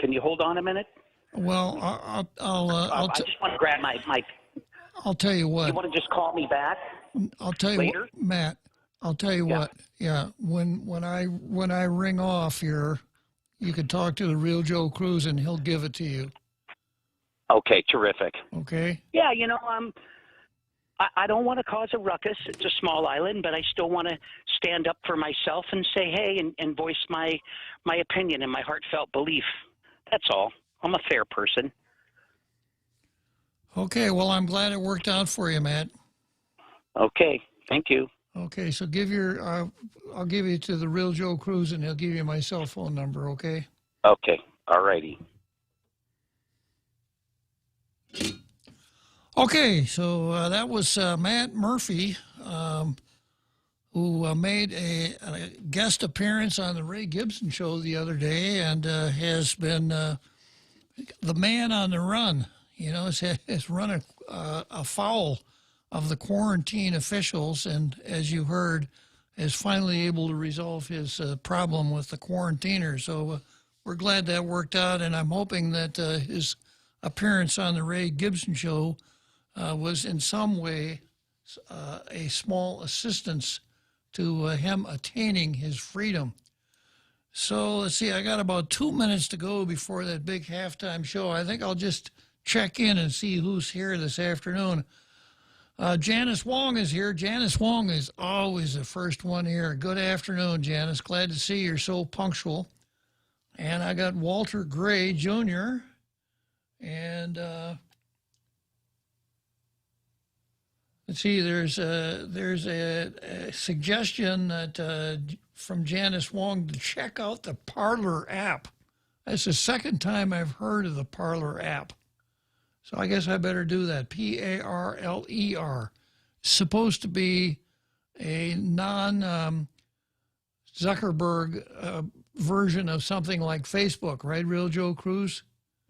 Can you hold on a minute? Well, I just want to grab my... I'll tell you what. You want to just call me back? I'll tell you later? what, Matt. I'll tell you what. Yeah, when I ring off here, you can talk to the real Joe Cruz and he'll give it to you. Okay, terrific. Okay. Yeah, you know, I don't want to cause a ruckus. It's a small island, but I still want to stand up for myself and say, hey, and voice my opinion and my heartfelt belief. That's all. I'm a fair person. Okay, well, I'm glad it worked out for you, Matt. Okay, thank you. Okay, so I'll give you to the real Joe Cruz, and he'll give you my cell phone number, okay? Okay, all righty. Okay, so that was Matt Murphy, who made a guest appearance on the Ray Gibson Show the other day and has been the man on the run. You know, has run afoul of the quarantine officials, and as you heard, is finally able to resolve his problem with the quarantiners. So we're glad that worked out, and I'm hoping that his appearance on the Ray Gibson Show was in some way a small assistance to him attaining his freedom. So let's see, I got about 2 minutes to go before that big halftime show. I think I'll just check in and see who's here this afternoon. Janice Wong is here. Janice Wong is always the first one here. Good afternoon, Janice. Glad to see you're so punctual. And I got Walter Gray, Jr. And let's see, there's a suggestion that from Janice Wong to check out the Parler app. That's the second time I've heard of the Parler app. So I guess I better do that. Parler. Supposed to be a non-Zuckerberg version of something like Facebook, right, Real Joe Cruz?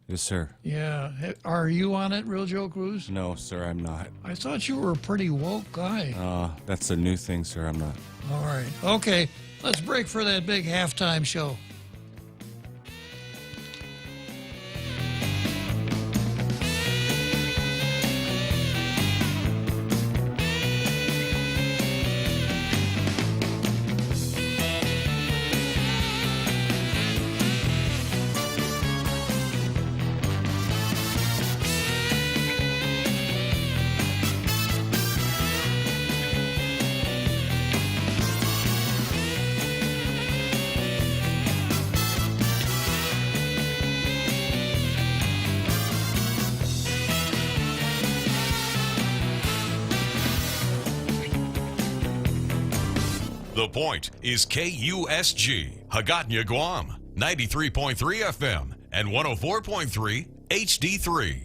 Yes, sir. Yeah. Are you on it, Real Joe Cruz? No, sir, I'm not. I thought you were a pretty woke guy. That's a new thing, sir. I'm not. All right. Okay. Let's break for that big halftime show. The Point is KUSG, Hagåtña, Guam, 93.3 FM and 104.3 HD3.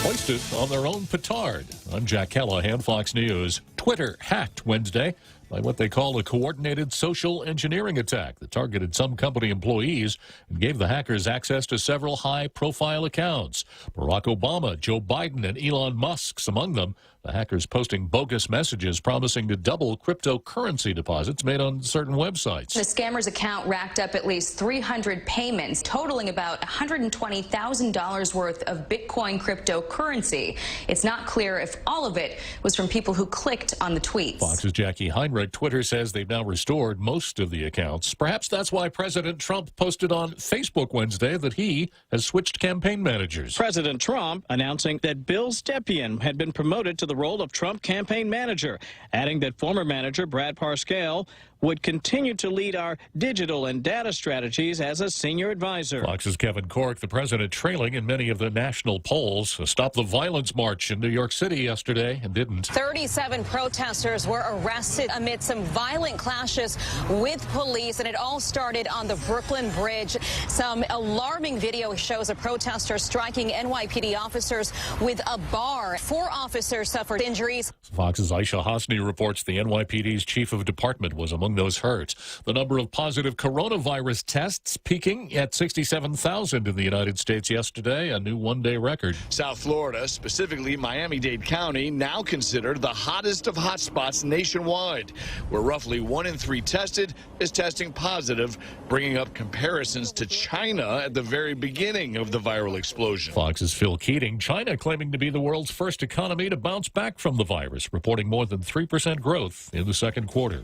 Hoisted on their own petard. I'm Jack Callahan, Fox News. Twitter hacked Wednesday by what they call a coordinated social engineering attack that targeted some company employees and gave the hackers access to several high-profile accounts. Barack Obama, Joe Biden, and Elon Musk's among them. The hackers posting bogus messages promising to double cryptocurrency deposits made on certain websites. The scammer's account racked up at least 300 payments, totaling about $120,000 worth of Bitcoin cryptocurrency. It's not clear if all of it was from people who clicked on the tweets. Fox's Jackie Heinrich Heinrich. Twitter says they've now restored most of the accounts. Perhaps that's why President Trump posted on Facebook Wednesday that he has switched campaign managers. President Trump announcing that Bill Stepien had been promoted to the role of Trump campaign manager, adding that former manager Brad Parscale would continue to lead our digital and data strategies as a senior advisor. Fox's Kevin Cork, the president trailing in many of the national polls. Stop the violence march in New York City yesterday and didn't. 37 protesters were arrested amid some violent clashes with police, and it all started on the Brooklyn Bridge. Some alarming video shows a protester striking NYPD officers with a bar. 4 officers suffered injuries. Fox's Aisha Hosni reports the NYPD's chief of department was among those hurt. The number of positive coronavirus tests peaking at 67,000 in the United States yesterday, a new one-day record. South Florida, specifically Miami-Dade County, now considered the hottest of hotspots nationwide, where roughly 1 in 3 tested is testing positive, bringing up comparisons to China at the very beginning of the viral explosion. Fox's Phil Keating, China claiming to be the world's first economy to bounce back from the virus, reporting more than 3% growth in the second quarter.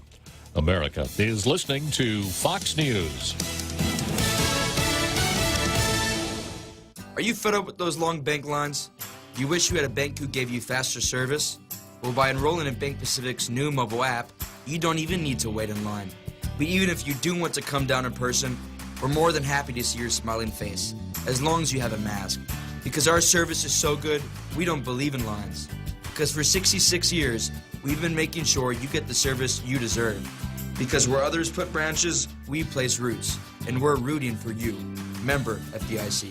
America is listening to Fox News. Are you fed up with those long bank lines? You wish you had a bank who gave you faster service? Well, by enrolling in Bank Pacific's new mobile app, you don't even need to wait in line. But even if you do want to come down in person, we're more than happy to see your smiling face, as long as you have a mask. Because our service is so good, we don't believe in lines. Because for 66 years, we've been making sure you get the service you deserve. Because where others put branches, we place roots. And we're rooting for you. Member FDIC.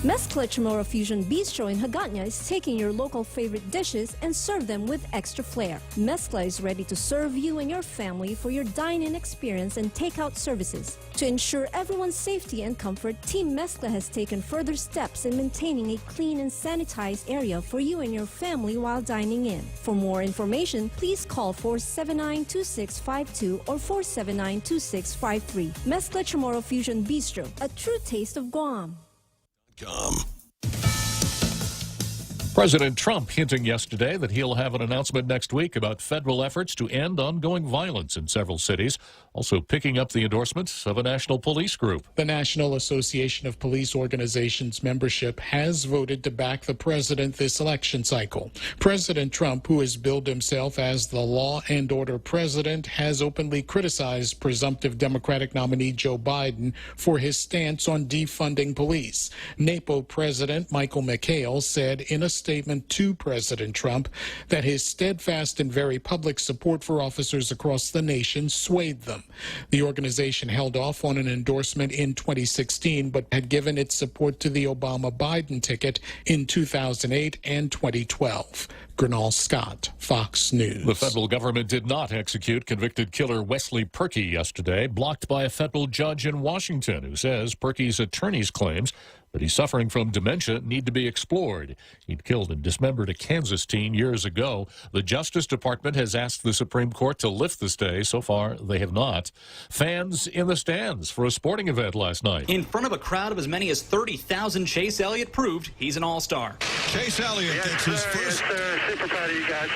Mezcla Chamorro Fusion Bistro in Hagåtña is taking your local favorite dishes and serve them with extra flair. Mezcla is ready to serve you and your family for your dine-in experience and takeout services. To ensure everyone's safety and comfort, Team Mezcla has taken further steps in maintaining a clean and sanitized area for you and your family while dining in. For more information, please call 479-2652 or 479-2653. Mezcla Chamorro Fusion Bistro, a true taste of Guam. President Trump hinting yesterday that he'll have an announcement next week about federal efforts to end ongoing violence in several cities, also picking up the endorsement of a national police group. The National Association of Police Organizations membership has voted to back the president this election cycle. President Trump, who has billed himself as the law and order president, has openly criticized presumptive Democratic nominee Joe Biden for his stance on defunding police. NAPO President Michael McHale said in a statement to President Trump that his steadfast and very public support for officers across the nation swayed them. The organization held off on an endorsement in 2016, but had given its support to the Obama-Biden ticket in 2008 and 2012. Gernal Scott, Fox News. The federal government did not execute convicted killer Wesley Perky yesterday, blocked by a federal judge in Washington who says Perky's attorney's claims that he's suffering from dementia need to be explored. He'd killed and dismembered a Kansas teen years ago. The Justice Department has asked the Supreme Court to lift the stay. So far, they have not. Fans in the stands for a sporting event last night. In front of a crowd of as many as 30,000, Chase Elliott proved he's an all-star. Chase Elliott gets his first, super proud of you guys.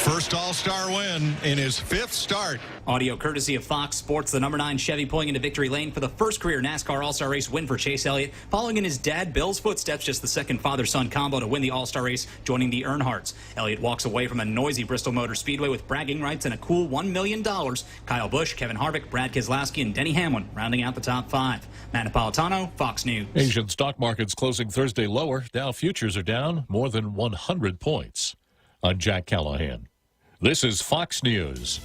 First all-star win in his 5th start. Audio courtesy of Fox Sports. The number 9 Chevy pulling into victory lane for the first career NASCAR All-Star Race win for Chase Elliott, following in his dad Bill's footsteps, just the second father-son combo to win the All-Star Race, joining the Earnhardts. Elliott walks away from a noisy Bristol Motor Speedway with bragging rights and a cool $1 million. Kyle Busch, Kevin Harvick, Brad Keselowski, and Denny Hamlin rounding out the top 5. Matt Napolitano, Fox News. Asian stock markets closing Thursday lower. Dow futures are down more than 100 points. I'm Jack Callahan. This is Fox News.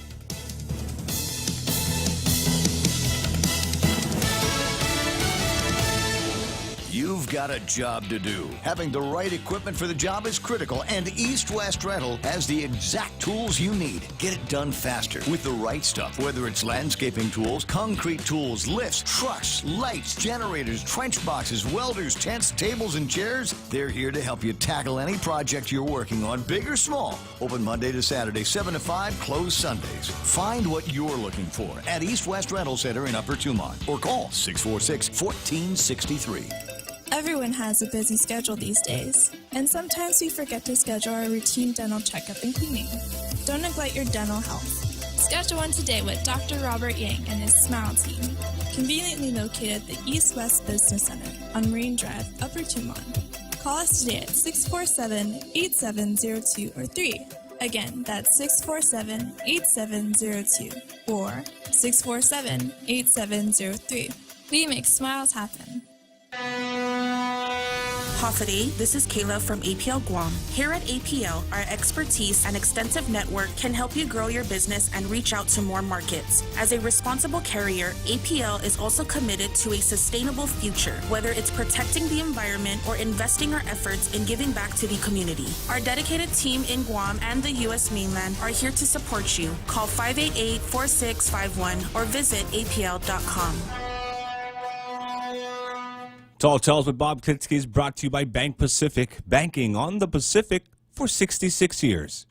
You've got a job to do. Having the right equipment for the job is critical, and East West Rental has the exact tools you need. Get it done faster with the right stuff, whether it's landscaping tools, concrete tools, lifts, trucks, lights, generators, trench boxes, welders, tents, tables, and chairs. They're here to help you tackle any project you're working on, big or small. Open Monday to Saturday, 7 to 5, closed Sundays. Find what you're looking for at East West Rental Center in Upper Tumont or call 646-1463. Everyone has a busy schedule these days, and sometimes we forget to schedule our routine dental checkup and cleaning. Don't neglect your dental health. Schedule one today with Dr. Robert Yang and his SMILE team. Conveniently located at the East West Business Center on Marine Drive, Upper Tumon. Call us today at 647-8702 or 3. Again, that's 647-8702 or 647-8703. We make smiles happen. Hofady, this is Kayla from APL Guam. Here at APL, our expertise and extensive network can help you grow your business and reach out to more markets. As a responsible carrier, APL is also committed to a sustainable future, whether it's protecting the environment or investing our efforts in giving back to the community. Our dedicated team in Guam and the U.S. mainland are here to support you. Call 588-4651 or visit apl.com. Tall Tales with Bob Klitzkie is brought to you by Bank Pacific, banking on the Pacific for 66 years.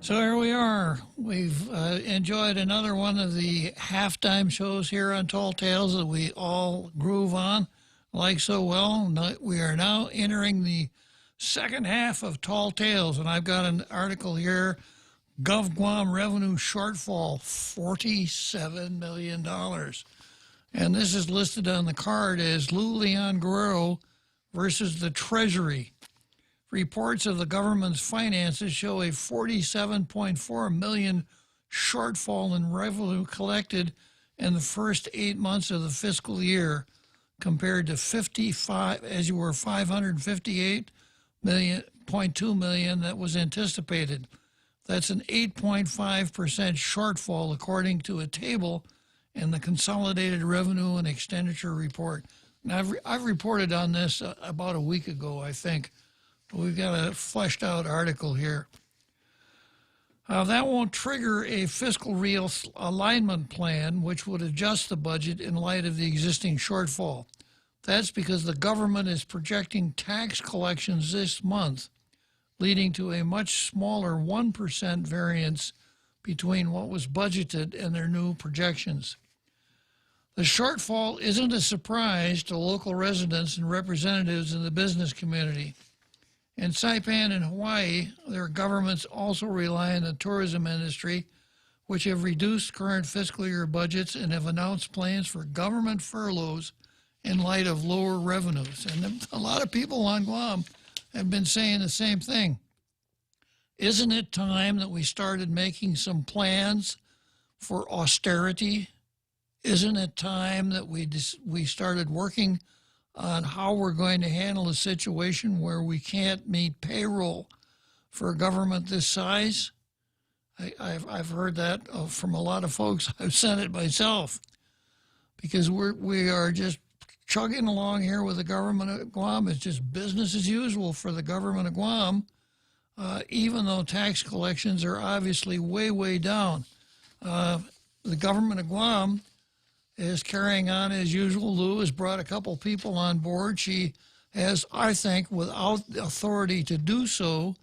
So here we are. We've enjoyed another one of the halftime shows here on Tall Tales that we all groove on like so well. We are now entering the second half of Tall Tales, and I've got an article here, Gov Guam revenue shortfall, $47 million. And this is listed on the card as Lou Leon Guerrero versus the Treasury. Reports of the government's finances show a $47.4 million shortfall in revenue collected in the first 8 months of the fiscal year, compared to $558.2 million that was anticipated. That's an 8.5% shortfall, according to a table in the Consolidated Revenue and Expenditure Report. Now, I've reported on this about a week ago, I think. We've got a fleshed out article here. That won't trigger a fiscal realignment plan, which would adjust the budget in light of the existing shortfall. That's because the government is projecting tax collections this month, leading to a much smaller 1% variance between what was budgeted and their new projections. The shortfall isn't a surprise to local residents and representatives in the business community. In Saipan and Hawaii, their governments also rely on the tourism industry, which have reduced current fiscal year budgets and have announced plans for government furloughs in light of lower revenues. And a lot of people on Guam have been saying the same thing. Isn't it time that we started making some plans for austerity? Isn't it time that we started working on how we're going to handle a situation where we can't meet payroll for a government this size? I've heard that from a lot of folks. I've said it myself, because we are just chugging along here with the government of Guam. It's just business as usual for the government of Guam, even though tax collections are obviously way, way down. The government of Guam is carrying on as usual. Lou has brought a couple people on board. She has, I think, without the authority to do so,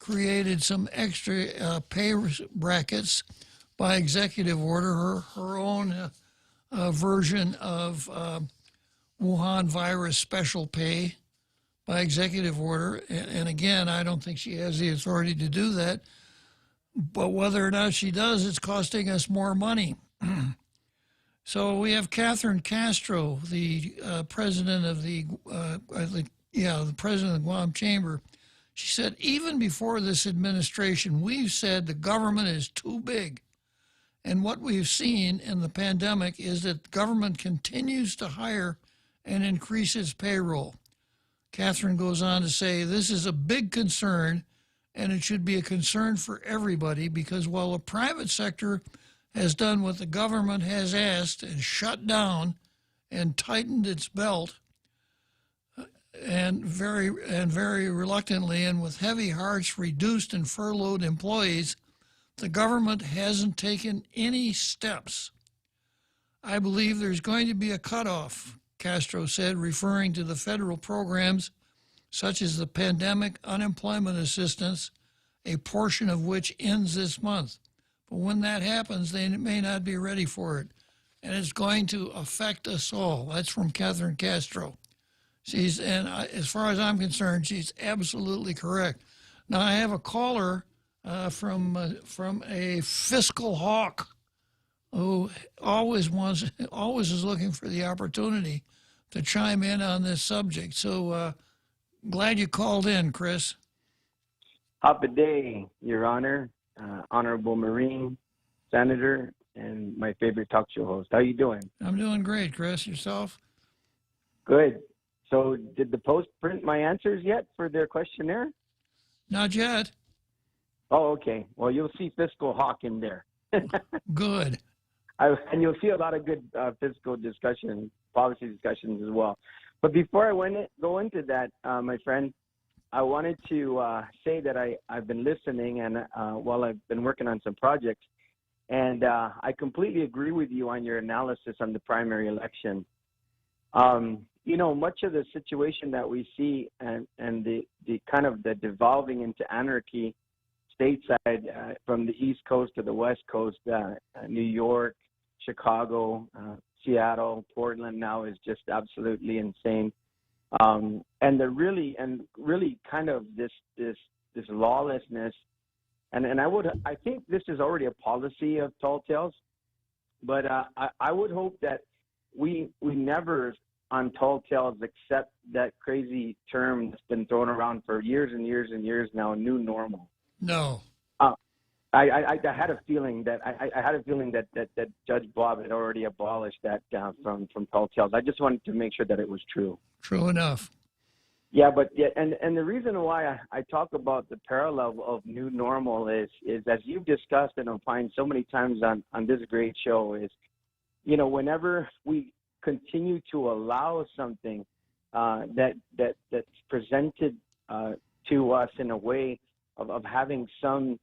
created some extra pay brackets by executive order, her own version of Wuhan virus special pay by executive order. And again, I don't think she has the authority to do that. But whether or not she does, it's costing us more money. So we have Catherine Castro, the president of the president of the Guam Chamber. She said, even before this administration, we've said the government is too big. And what we've seen in the pandemic is that government continues to hire and increase its payroll. Catherine goes on to say, this is a big concern, and it should be a concern for everybody, because while the private sector has done what the government has asked and shut down and tightened its belt, and very reluctantly and with heavy hearts reduced and furloughed employees, the government hasn't taken any steps. I believe there's going to be a cutoff, Castro said, referring to the federal programs such as the pandemic unemployment assistance, a portion of which ends this month. But when that happens, they may not be ready for it, and it's going to affect us all. That's from Catherine Castro. As far as I'm concerned, she's absolutely correct. Now, I have a caller from a fiscal hawk who always is looking for the opportunity to chime in on this subject. So glad you called in, Chris. Happy day, Your Honor, Honorable Marine, Senator, and my favorite talk show host. How you doing? I'm doing great, Chris. Yourself? Good. So did the Post print my answers yet for their questionnaire? Not yet. Oh, okay. Well, you'll see fiscal hawk in there. Good. And you'll see a lot of good fiscal discussion, policy discussions as well. But before I go into that, my friend, I wanted to say that I've been listening, and while I've been working on some projects, and I completely agree with you on your analysis on the primary election. Much of the situation that we see and the kind of the devolving into anarchy stateside from the East Coast to the West Coast, New York, Chicago, Seattle, Portland now is just absolutely insane. And the really kind of this lawlessness, and I think this is already a policy of Tall Tales, but I would hope that we never on Tall Tales accept that crazy term that's been thrown around for years and years and years now, new normal. No. I had a feeling that that Judge Bob had already abolished that from Tall Tales. I just wanted to make sure that it was true. True enough. Yeah, and the reason why I talk about the parallel of new normal is as you've discussed and opined so many times on this great show is, whenever we continue to allow something that's presented to us in a way of having some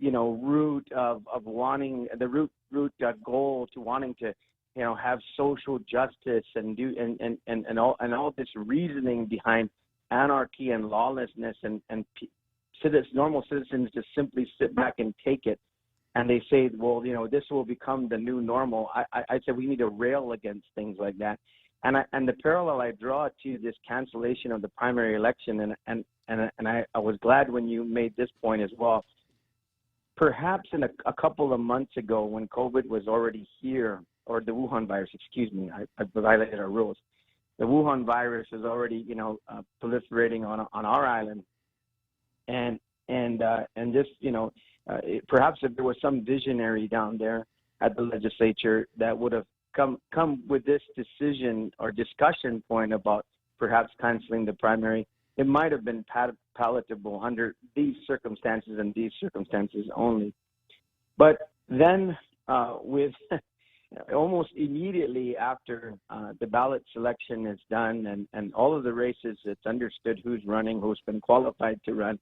root of wanting the root goal to wanting to have social justice and do and all this reasoning behind anarchy and lawlessness and normal citizens just simply sit back and take it. And they say, well, this will become the new normal. I said we need to rail against things like that. And the parallel I draw to this cancellation of the primary election, and I was glad when you made this point as well. Perhaps in a couple of months ago when COVID was already here, or the Wuhan virus, excuse me, I violated our rules. The Wuhan virus is already, proliferating on our island. And this, perhaps if there was some visionary down there at the legislature that would have come with this decision or discussion point about perhaps canceling the primary, it might have been palatable under these circumstances and these circumstances only. But then with almost immediately after the ballot selection is done and all of the races, it's understood who's running, who's been qualified to run,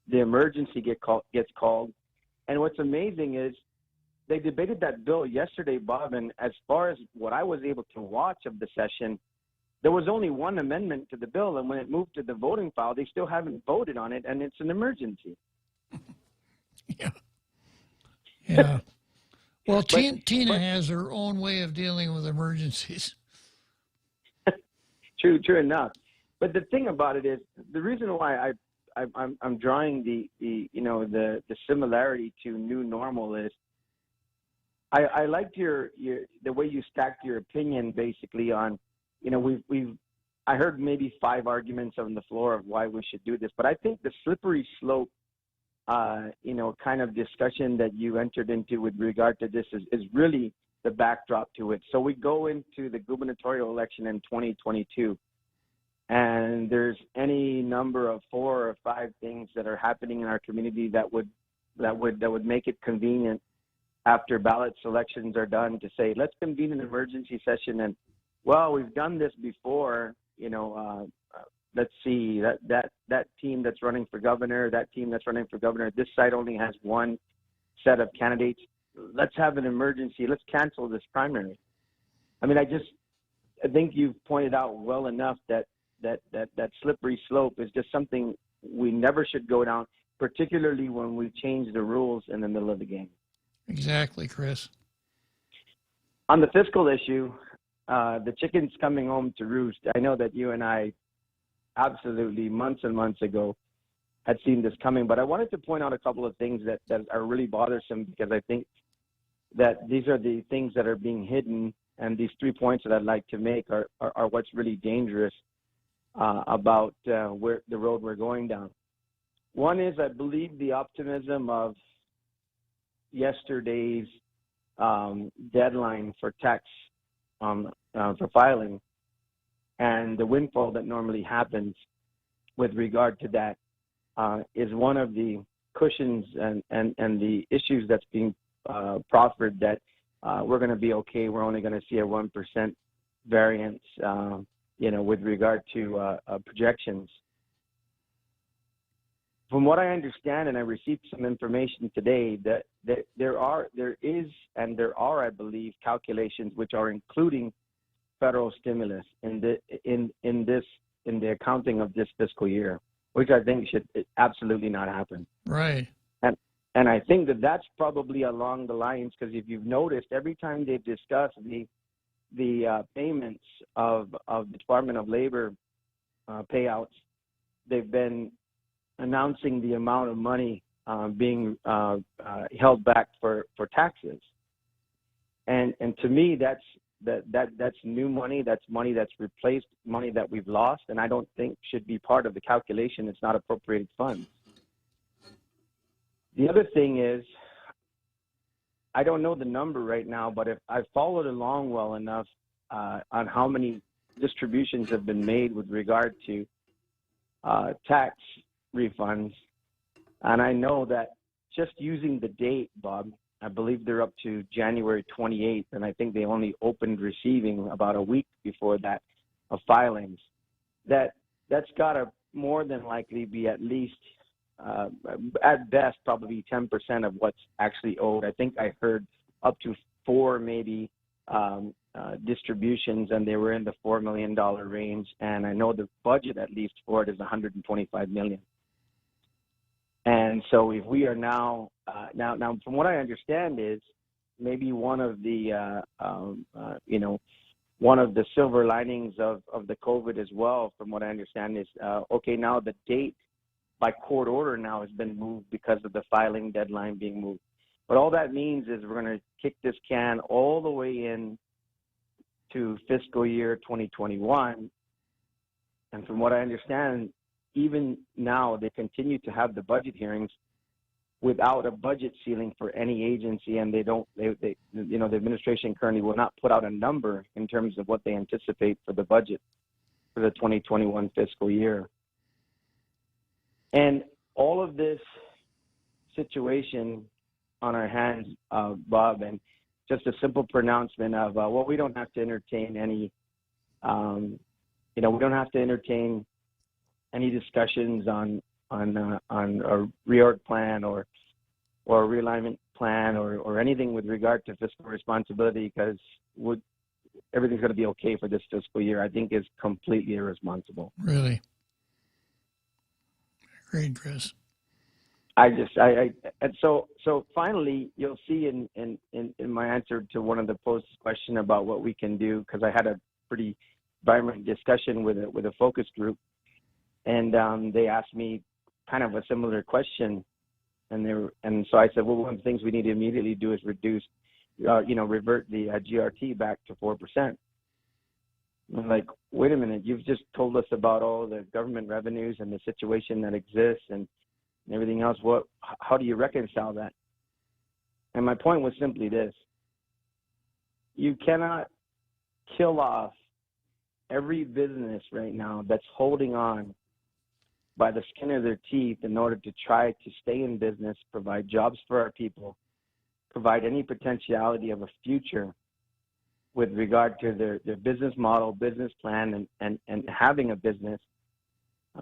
the emergency gets called. And what's amazing is they debated that bill yesterday, Bob, and as far as what I was able to watch of the session, there was only one amendment to the bill, and when it moved to the voting file, they still haven't voted on it, and it's an emergency. Yeah. Well, Tina has her own way of dealing with emergencies. True enough. But the thing about it is, the reason why I'm drawing the similarity to new normal is, I liked the way you stacked your opinion basically on, we've I heard maybe 5 arguments on the floor of why we should do this, but I think the slippery slope, kind of discussion that you entered into with regard to this is really the backdrop to it. So we go into the gubernatorial election in 2022, and there's any number of 4 or 5 things that are happening in our community that would make it convenient after ballot selections are done to say, let's convene an emergency session. And well, we've done this before. Let's see, that team that's running for governor, this side only has 1 set of candidates. Let's have an emergency. Let's cancel this primary. I mean, I think you've pointed out well enough that slippery slope is just something we never should go down, particularly when we change the rules in the middle of the game. Exactly, Chris. On the fiscal issue, the chicken's coming home to roost. I know that you and I absolutely months and months ago had seen this coming, but I wanted to point out a couple of things that are really bothersome, because I think that these are the things that are being hidden, and these 3 points that I'd like to make are what's really dangerous about where the road we're going down. One is, I believe, the optimism of yesterday's deadline for tax for filing, and the windfall that normally happens with regard to that is one of the cushions and the issues that's being proffered, that we're going to be okay. We're only going to see a 1% variance, with regard to projections. From what I understand, and I received some information today, that there are, I believe, calculations which are including federal stimulus in the accounting of this fiscal year, which I think should absolutely not happen. Right. And I think that's probably along the lines, because if you've noticed, every time they've discussed the payments of the Department of Labor payouts, they've been announcing the amount of money being held back for taxes, and to me that's new money. That's money that's replaced money that we've lost, and I don't think should be part of the calculation. It's not appropriated funds. The other thing is, I don't know the number right now, but if I've followed along well enough on how many distributions have been made with regard to tax refunds, and I know that just using the date, Bob, I believe they're up to January 28th, and I think they only opened receiving about a week before that of filings. That's got to more than likely be at least, at best, probably 10% of what's actually owed. I think I heard up to 4 maybe distributions, and they were in the $4 million range, and I know the budget at least for it is $125 million. And so if we are now from what I understand is maybe one of the one of the silver linings of the COVID as well, from what I understand, is okay, now the date by court order now has been moved because of the filing deadline being moved. But all that means is we're going to kick this can all the way in to fiscal year 2021. And from what I understand, even now they continue to have the budget hearings without a budget ceiling for any agency, and the administration currently will not put out a number in terms of what they anticipate for the budget for the 2021 fiscal year. And all of this situation on our hands, Bob, and just a simple pronouncement of, we don't have to entertain any, we don't have to entertain any discussions on a reorg plan or a realignment plan or anything with regard to fiscal responsibility, because everything's going to be okay for this fiscal year, I think is completely irresponsible. Really? Agreed, Chris. And so finally, you'll see in my answer to one of the posts question about what we can do, because I had a pretty vibrant discussion with a focus group, and they asked me kind of a similar question, and so I said, well, one of the things we need to immediately do is revert the GRT back to 4%. I'm like, wait a minute, you've just told us about all the government revenues and the situation that exists and everything else. How do you reconcile that? And my point was simply this. You cannot kill off every business right now that's holding on by the skin of their teeth in order to try to stay in business, provide jobs for our people, provide any potentiality of a future with regard to their business model, business plan, and having a business.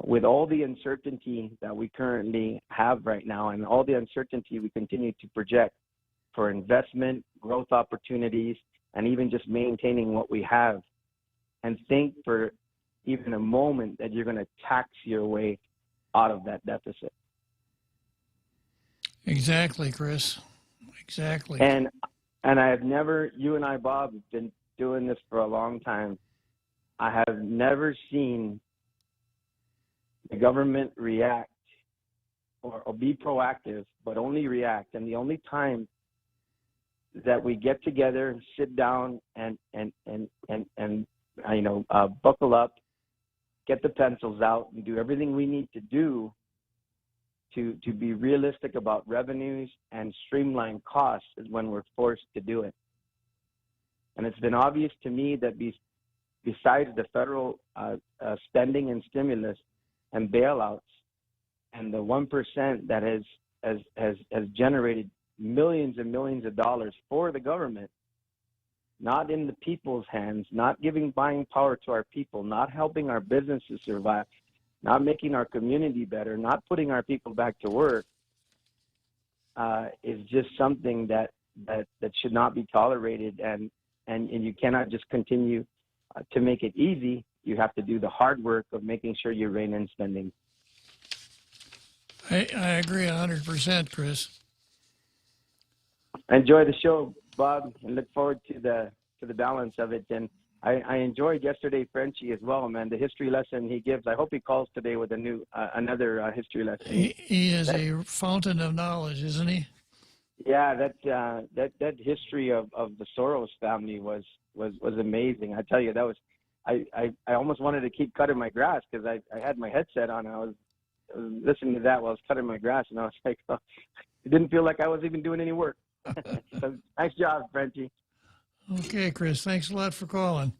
With all the uncertainty that we currently have right now and all the uncertainty we continue to project for investment, growth opportunities, and even just maintaining what we have, and think for even a moment that you're going to tax your way out of that deficit. Exactly, Chris. Exactly. And I have never, you and I, Bob, have been doing this for a long time. I have never seen the government react or be proactive, but only react. And the only time that we get together, sit down, and buckle up, get the pencils out, and do everything we need to do to be realistic about revenues and streamline costs is when we're forced to do it. And it's been obvious to me that besides the federal spending and stimulus and bailouts and the 1% that has generated millions and millions of dollars for the government, not in the people's hands, not giving buying power to our people, not helping our businesses survive, not making our community better, not putting our people back to work, is just something that should not be tolerated. And you cannot just continue to make it easy. You have to do the hard work of making sure you rein in spending. I agree 100%, Chris. I enjoy the show, Bob, and look forward to the balance of it. And I enjoyed yesterday Frenchie as well, man. The history lesson he gives. I hope he calls today with another history lesson. He is a fountain of knowledge, isn't he? Yeah, that history of the Soros family was amazing. I tell you, that was I almost wanted to keep cutting my grass because I had my headset on. I was listening to that while I was cutting my grass, and I was like, oh, it didn't feel like I was even doing any work. So, nice job, Frenchie. Okay, Chris. Thanks a lot for calling.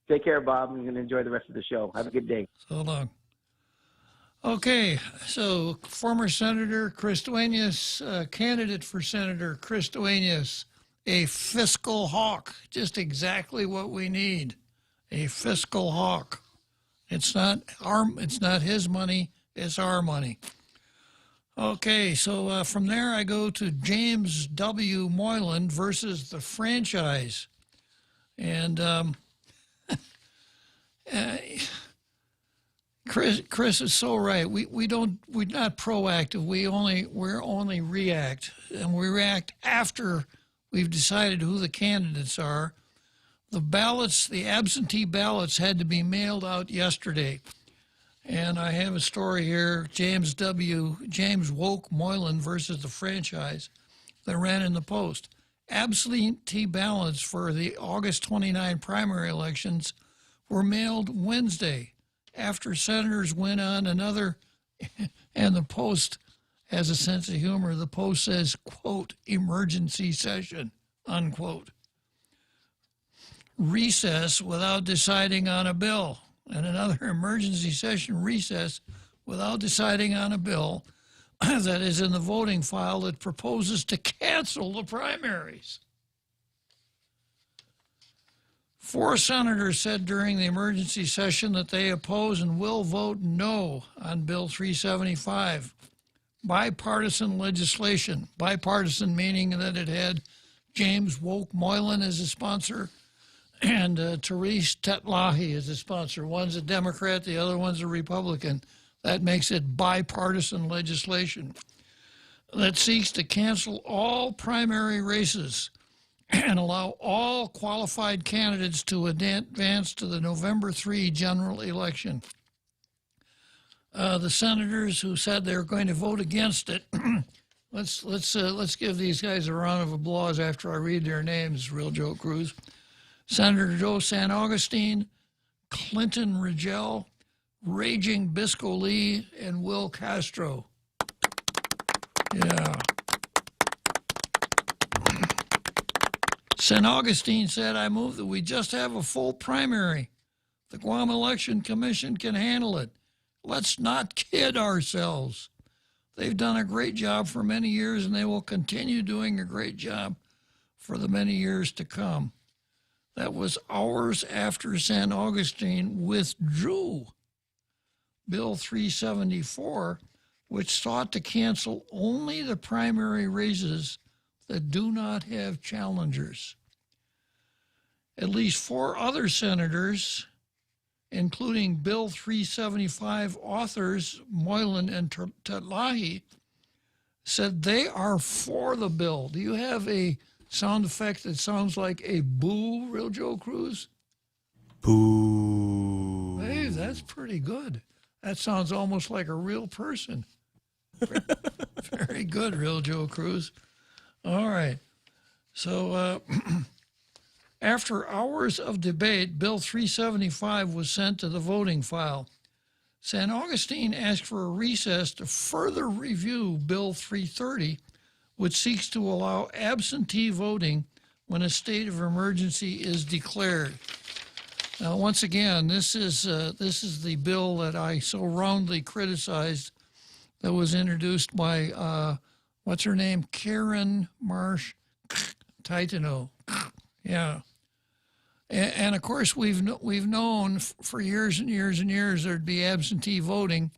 Take care, Bob. I'm going to enjoy the rest of the show. Have a good day. So long. Okay, so former Senator Chris Duenas, candidate for Senator Chris Duenas, a fiscal hawk, just exactly what we need, a fiscal hawk. It's not his money, it's our money. Okay, so from there I go to James W. Moylan versus the franchise. And Chris is so right. We're not proactive. We're only react, and we react after we've decided who the candidates are. The absentee ballots had to be mailed out yesterday. And I have a story here, James Woke Moylan versus the franchise, that ran in the Post. Absentee ballots for the August 29 primary elections were mailed Wednesday after senators went on another, and the Post has a sense of humor. The Post says, quote, emergency session, unquote. Recess without deciding on a bill. And another emergency session recess without deciding on a bill that is in the voting file that proposes to cancel the primaries. 4 senators said during the emergency session that they oppose and will vote no on Bill 375. Bipartisan legislation. Bipartisan meaning that it had James Woke Moylan as a sponsor and Therese Tetlahi as a sponsor. One's a Democrat, the other one's a Republican. That makes it bipartisan legislation that seeks to cancel all primary races and allow all qualified candidates to advance to the November 3 general election. The senators who said they're going to vote against it, let's give these guys a round of applause after I read their names, Real Joe Cruz. Senator Joe San Augustine, Clinton Rigel, Raging Bisco Lee, and Will Castro. Yeah. St. Augustine said, I move that we just have a full primary. The Guam Election Commission can handle it. Let's not kid ourselves. They've done a great job for many years, and they will continue doing a great job for the many years to come. That was hours after St. Augustine withdrew Bill 374, which sought to cancel only the primary races that do not have challengers. At least 4 other senators, including Bill 375 authors Moylan and Tetlahi, said they are for the bill. Do you have a sound effect that sounds like a boo, Real Joe Cruz? Boo. Hey, that's pretty good. That sounds almost like a real person. Very good, Real Joe Cruz. All right. So after hours of debate, Bill 375 was sent to the voting file. St. Augustine asked for a recess to further review Bill 330, which seeks to allow absentee voting when a state of emergency is declared. Now, once again, this is the bill that I so roundly criticized that was introduced by, what's her name? Karen Marsh Titano. Yeah. And of course, we've known for years and years and years there'd be absentee voting,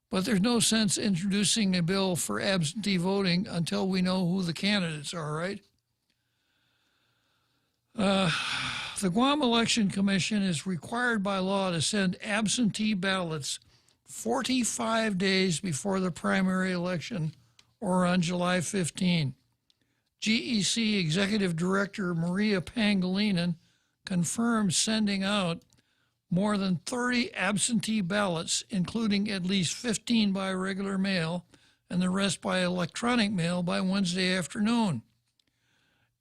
but there's no sense introducing a bill for absentee voting until we know who the candidates are, right? The Guam Election Commission is required by law to send absentee ballots 45 days before the primary election or on July 15. GEC Executive Director Maria Pangilinan confirmed sending out more than 30 absentee ballots, including at least 15 by regular mail and the rest by electronic mail by Wednesday afternoon.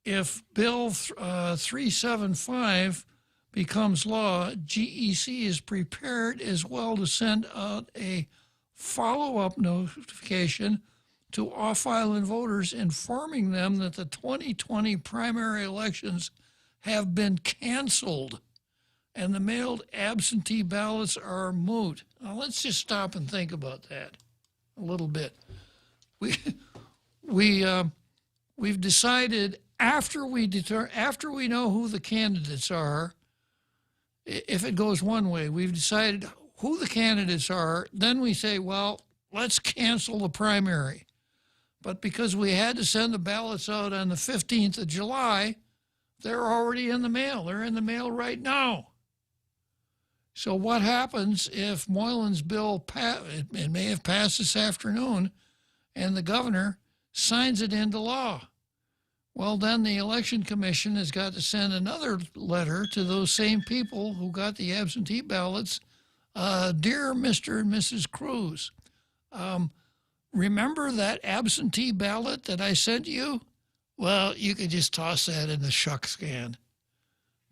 If Bill 375 becomes law, GEC is prepared as well to send out a follow-up notification to off-island voters informing them that the 2020 primary elections have been canceled and the mailed absentee ballots are moot. Now, let's just stop and think about that a little bit. We've decided after we know who the candidates are, if it goes one way, we've decided who the candidates are, then we say, well, let's cancel the primary. But because we had to send the ballots out on the 15th of July, they're already in the mail. They're in the mail right now. So what happens if Moylan's bill, it may have passed this afternoon, and the governor signs it into law? Well, then the Election Commission has got to send another letter to those same people who got the absentee ballots. Dear Mr. and Mrs. Cruz, remember that absentee ballot that I sent you? Well, you could just toss that in the shuck scan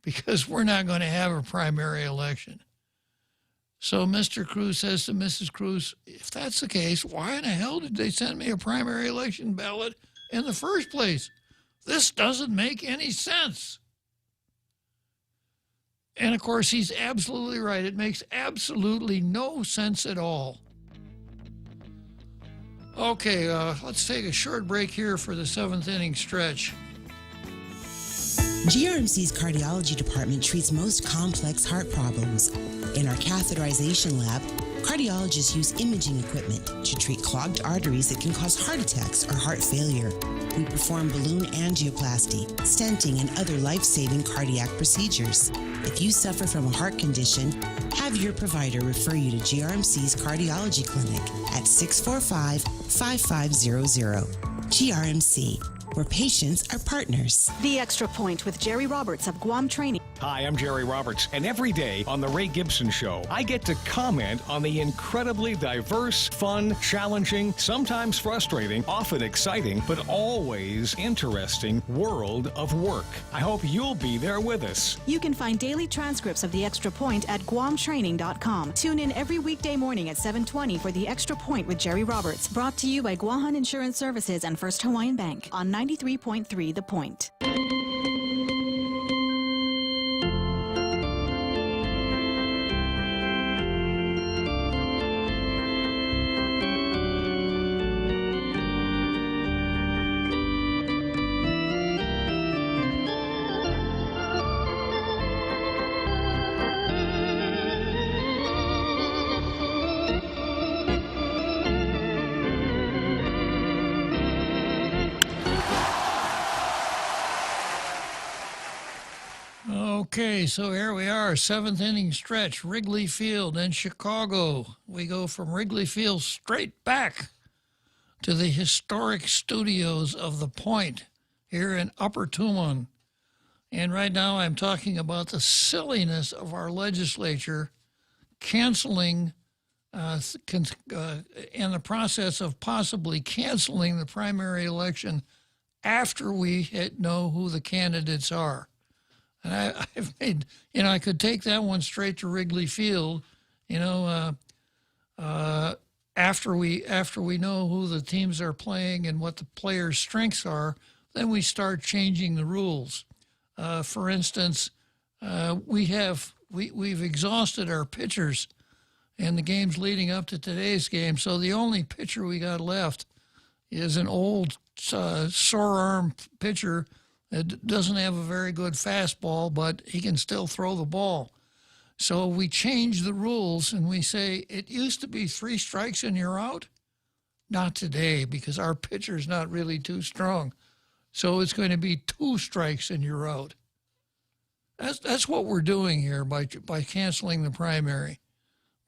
because we're not going to have a primary election. So Mr. Cruz says to Mrs. Cruz, if that's the case, why in the hell did they send me a primary election ballot in the first place? This doesn't make any sense. And of course, he's absolutely right. It makes absolutely no sense at all. Okay, let's take a short break here for the 7th inning stretch. GRMC's cardiology department treats most complex heart problems. In our catheterization lab, cardiologists use imaging equipment to treat clogged arteries that can cause heart attacks or heart failure. We perform balloon angioplasty, stenting, and other life-saving cardiac procedures. If you suffer from a heart condition, have your provider refer you to GRMC's cardiology clinic at 645-5500. GRMC, where patients are partners. The Extra Point with Jerry Roberts of Guam Training. Hi, I'm Jerry Roberts, and every day on The Ray Gibson Show, I get to comment on the incredibly diverse, fun, challenging, sometimes frustrating, often exciting, but always interesting world of work. I hope you'll be there with us. You can find daily transcripts of The Extra Point at guamtraining.com. Tune in every weekday morning at 7:20 for The Extra Point with Jerry Roberts, brought to you by Guahan Insurance Services and First Hawaiian Bank on 93.3 The Point. Okay, so here we are, seventh inning stretch, Wrigley Field in Chicago. We go from Wrigley Field straight back to the historic studios of The Point here in Upper Tumon. And right now I'm talking about the silliness of our legislature canceling, in the process of possibly canceling the primary election after we know who the candidates are. And I've made, I could take that one straight to Wrigley Field, after we know who the teams are playing and what the players' strengths are, then we start changing the rules. For instance, we've exhausted our pitchers in the games leading up to today's game, so the only pitcher we got left is an old sore arm pitcher. It doesn't have a very good fastball, but he can still throw the ball. So we change the rules and we say it used to be 3 strikes and you're out. Not today, because our pitcher's not really too strong. So it's going to be 2 strikes and you're out. That's what we're doing here by canceling the primary.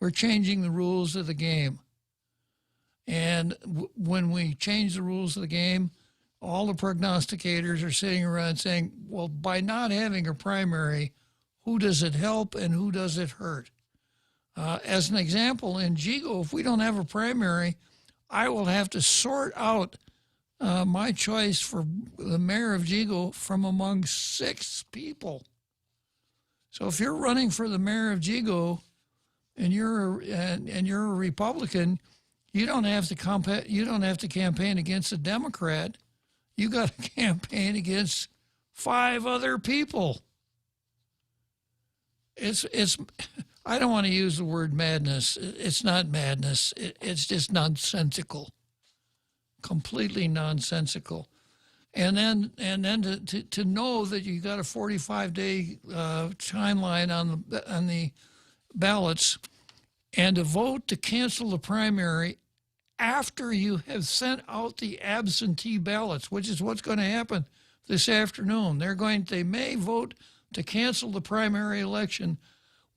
We're changing the rules of the game. And when we change the rules of the game, all the prognosticators are sitting around saying, well, by not having a primary, who does it help and who does it hurt? As an example, in Jigo, if we don't have a primary, I will have to sort out my choice for the mayor of Jigo from among 6 people. So if you're running for the mayor of Jigo and you're a Republican, you don't have to campaign against a Democrat. You got to campaign against 5 other people. It's. I don't want to use the word madness. It's not madness. It's just nonsensical. Completely nonsensical. And then to know that you got a 45-day timeline on the ballots, and to vote to cancel the primary after you have sent out the absentee ballots, which is what's going to happen this afternoon. They may vote to cancel the primary election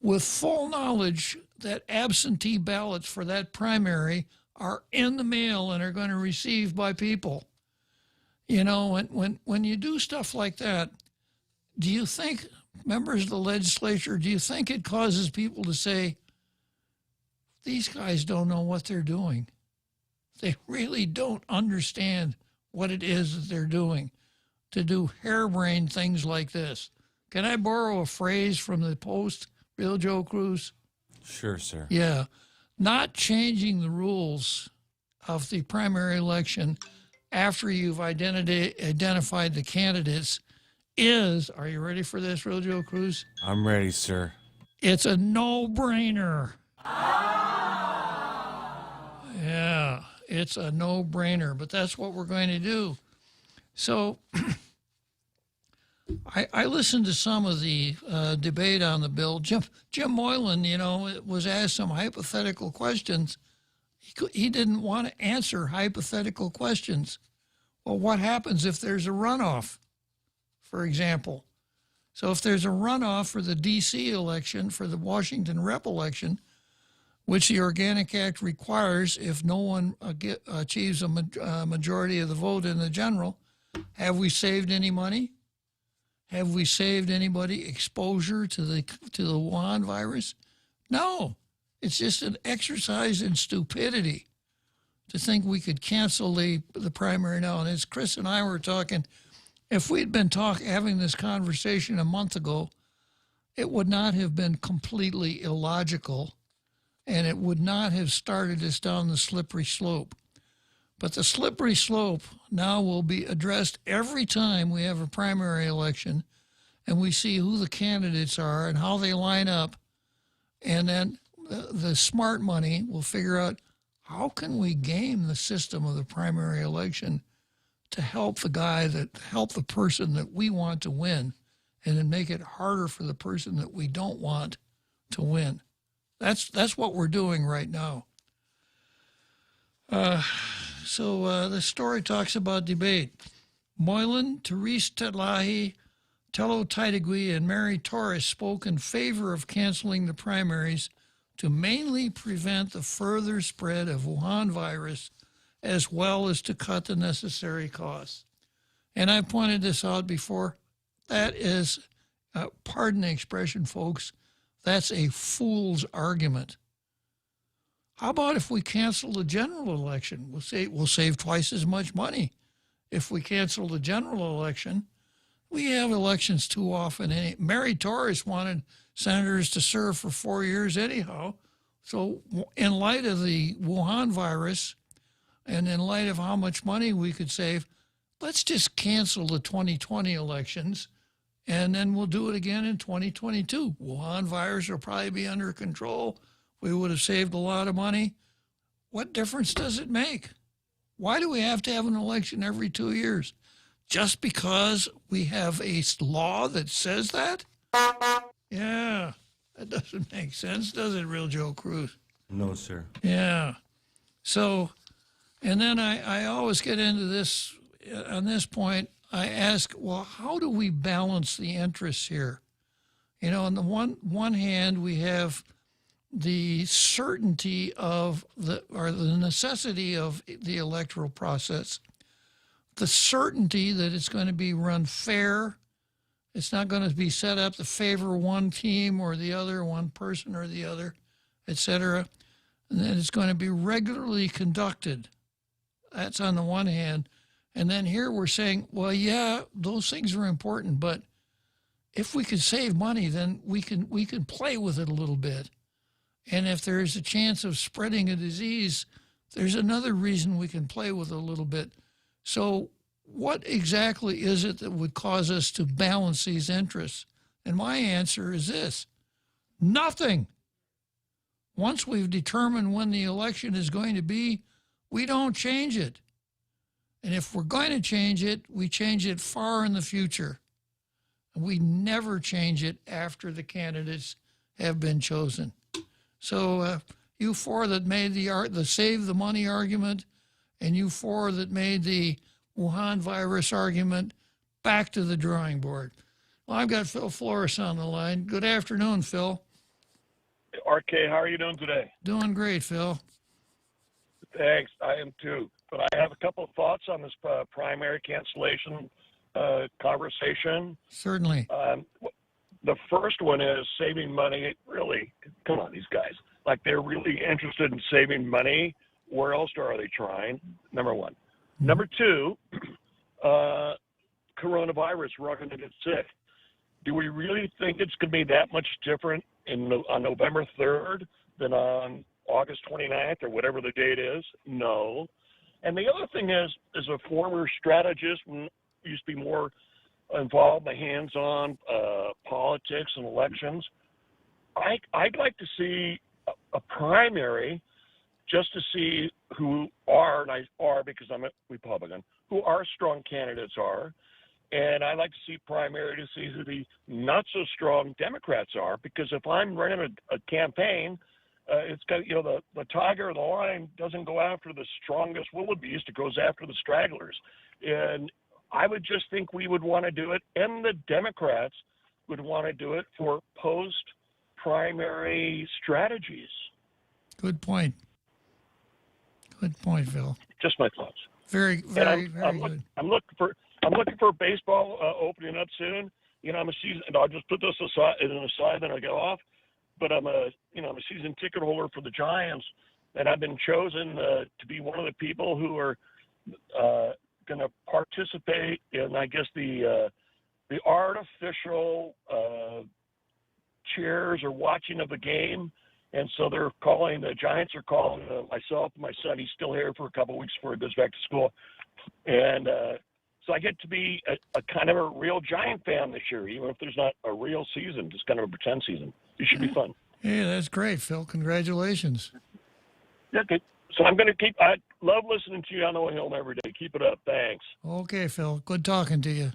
with full knowledge that absentee ballots for that primary are in the mail and are going to be received by people. When you do stuff like that, do you think, members of the legislature, do you think it causes people to say, these guys don't know what they're doing? They really don't understand what it is that they're doing to do harebrained things like this. Can I borrow a phrase from the Post, Bill Joe Cruz? Sure, sir. Yeah. Not changing the rules of the primary election after you've identified the candidates is, are you ready for this, Bill Joe Cruz? I'm ready, sir. It's a no-brainer. Yeah. It's a no-brainer, but that's what we're going to do. So I listened to some of the debate on the bill. Jim Moylan, was asked some hypothetical questions. He didn't want to answer hypothetical questions. Well, what happens if there's a runoff, for example? So if there's a runoff for the D.C. election, for the Washington rep election, which the Organic Act requires if no one achieves a majority of the vote in the general, Have we saved any money? Have we saved anybody exposure to the Wuhan virus? No. It's just an exercise in stupidity to think we could cancel the primary now. And as Chris and I were talking, if we'd been having this conversation a month ago, it would not have been completely illogical, and it would not have started us down the slippery slope. But the slippery slope now will be addressed every time we have a primary election and we see who the candidates are and how they line up. And then the smart money will figure out how can we game the system of the primary election to help the person that we want to win, and then make it harder for the person that we don't want to win. That's what we're doing right now. So the story talks about debate. Moylan, Therese Tetlahi, Tello Taitigui, and Mary Torres spoke in favor of canceling the primaries to mainly prevent the further spread of Wuhan virus, as well as to cut the necessary costs. And I've pointed this out before. That is, pardon the expression, folks, that's a fool's argument. How about if we cancel the general election? We'll save twice as much money. If we cancel the general election, we have elections too often. Mary Torres wanted senators to serve for 4 years anyhow. So in light of the Wuhan virus and in light of how much money we could save, let's just cancel the 2020 elections, and then we'll do it again in 2022. Wuhan virus will probably be under control. We would have saved a lot of money. What difference does it make? Why do we have to have an election every 2 years? Just because we have a law that says that? Yeah, that doesn't make sense, does it, Real Joe Cruz? No, sir. Yeah. So, and then I always get into this, on this point, I ask, well, how do we balance the interests here? You know, on the one hand, we have the certainty of the necessity of the electoral process, the certainty that it's going to be run fair. It's not going to be set up to favor one team or the other, one person or the other, et cetera. And then it's going to be regularly conducted. That's on the one hand. And then here we're saying, well, yeah, those things are important, but if we could save money, then we can play with it a little bit. And if there's a chance of spreading a disease, there's another reason we can play with it a little bit. So what exactly is it that would cause us to balance these interests? And my answer is this: nothing. Once we've determined when the election is going to be, we don't change it. And if we're going to change it, we change it far in the future. We never change it after the candidates have been chosen. So you four that made the save the money argument, and you four that made the Wuhan virus argument, back to the drawing board. Well, I've got Phil Flores on the line. Good afternoon, Phil. RK, how are you doing today? Doing great, Phil. Thanks. I am too. But I have a couple of thoughts on this primary cancellation conversation. Certainly. The first one is saving money. Really, come on, these guys. Like, they're really interested in saving money. Where else are they trying? Number one. Mm-hmm. Number two, coronavirus, we're all going to get sick. Do we really think it's going to be that much different on November 3rd than on August 29th or whatever the date is? No. And the other thing is, as a former strategist, used to be more involved in the hands-on politics and elections, I'd like to see a primary just to see who are, and I are because I'm a Republican, who our strong candidates are. And I like to see primary to see who the not-so-strong Democrats are, because if I'm running a campaign, it's got, you know, the tiger or the lion doesn't go after the strongest wildebeest, it goes after the stragglers. And I would just think we would want to do it, and the Democrats would want to do it for post-primary strategies. Good point. Good point, Phil. Just my thoughts. Very good. I'm looking for I'm looking for baseball opening up soon. You know, I'm a season, and I'll just put this aside, as an aside, then I go off. But I'm a season ticket holder for the Giants, and I've been chosen to be one of the people who are going to participate in, I guess, the artificial cheers or watching of the game. And so the Giants are calling myself and my son. He's still here for a couple of weeks before he goes back to school. And so I get to be a kind of a real Giant fan this year, even if there's not a real season, just kind of a pretend season. It should be fun. Hey, that's great, Phil. Congratulations. Yeah, good. So I love listening to you on the way home every day. Keep it up. Thanks. Okay, Phil. Good talking to you.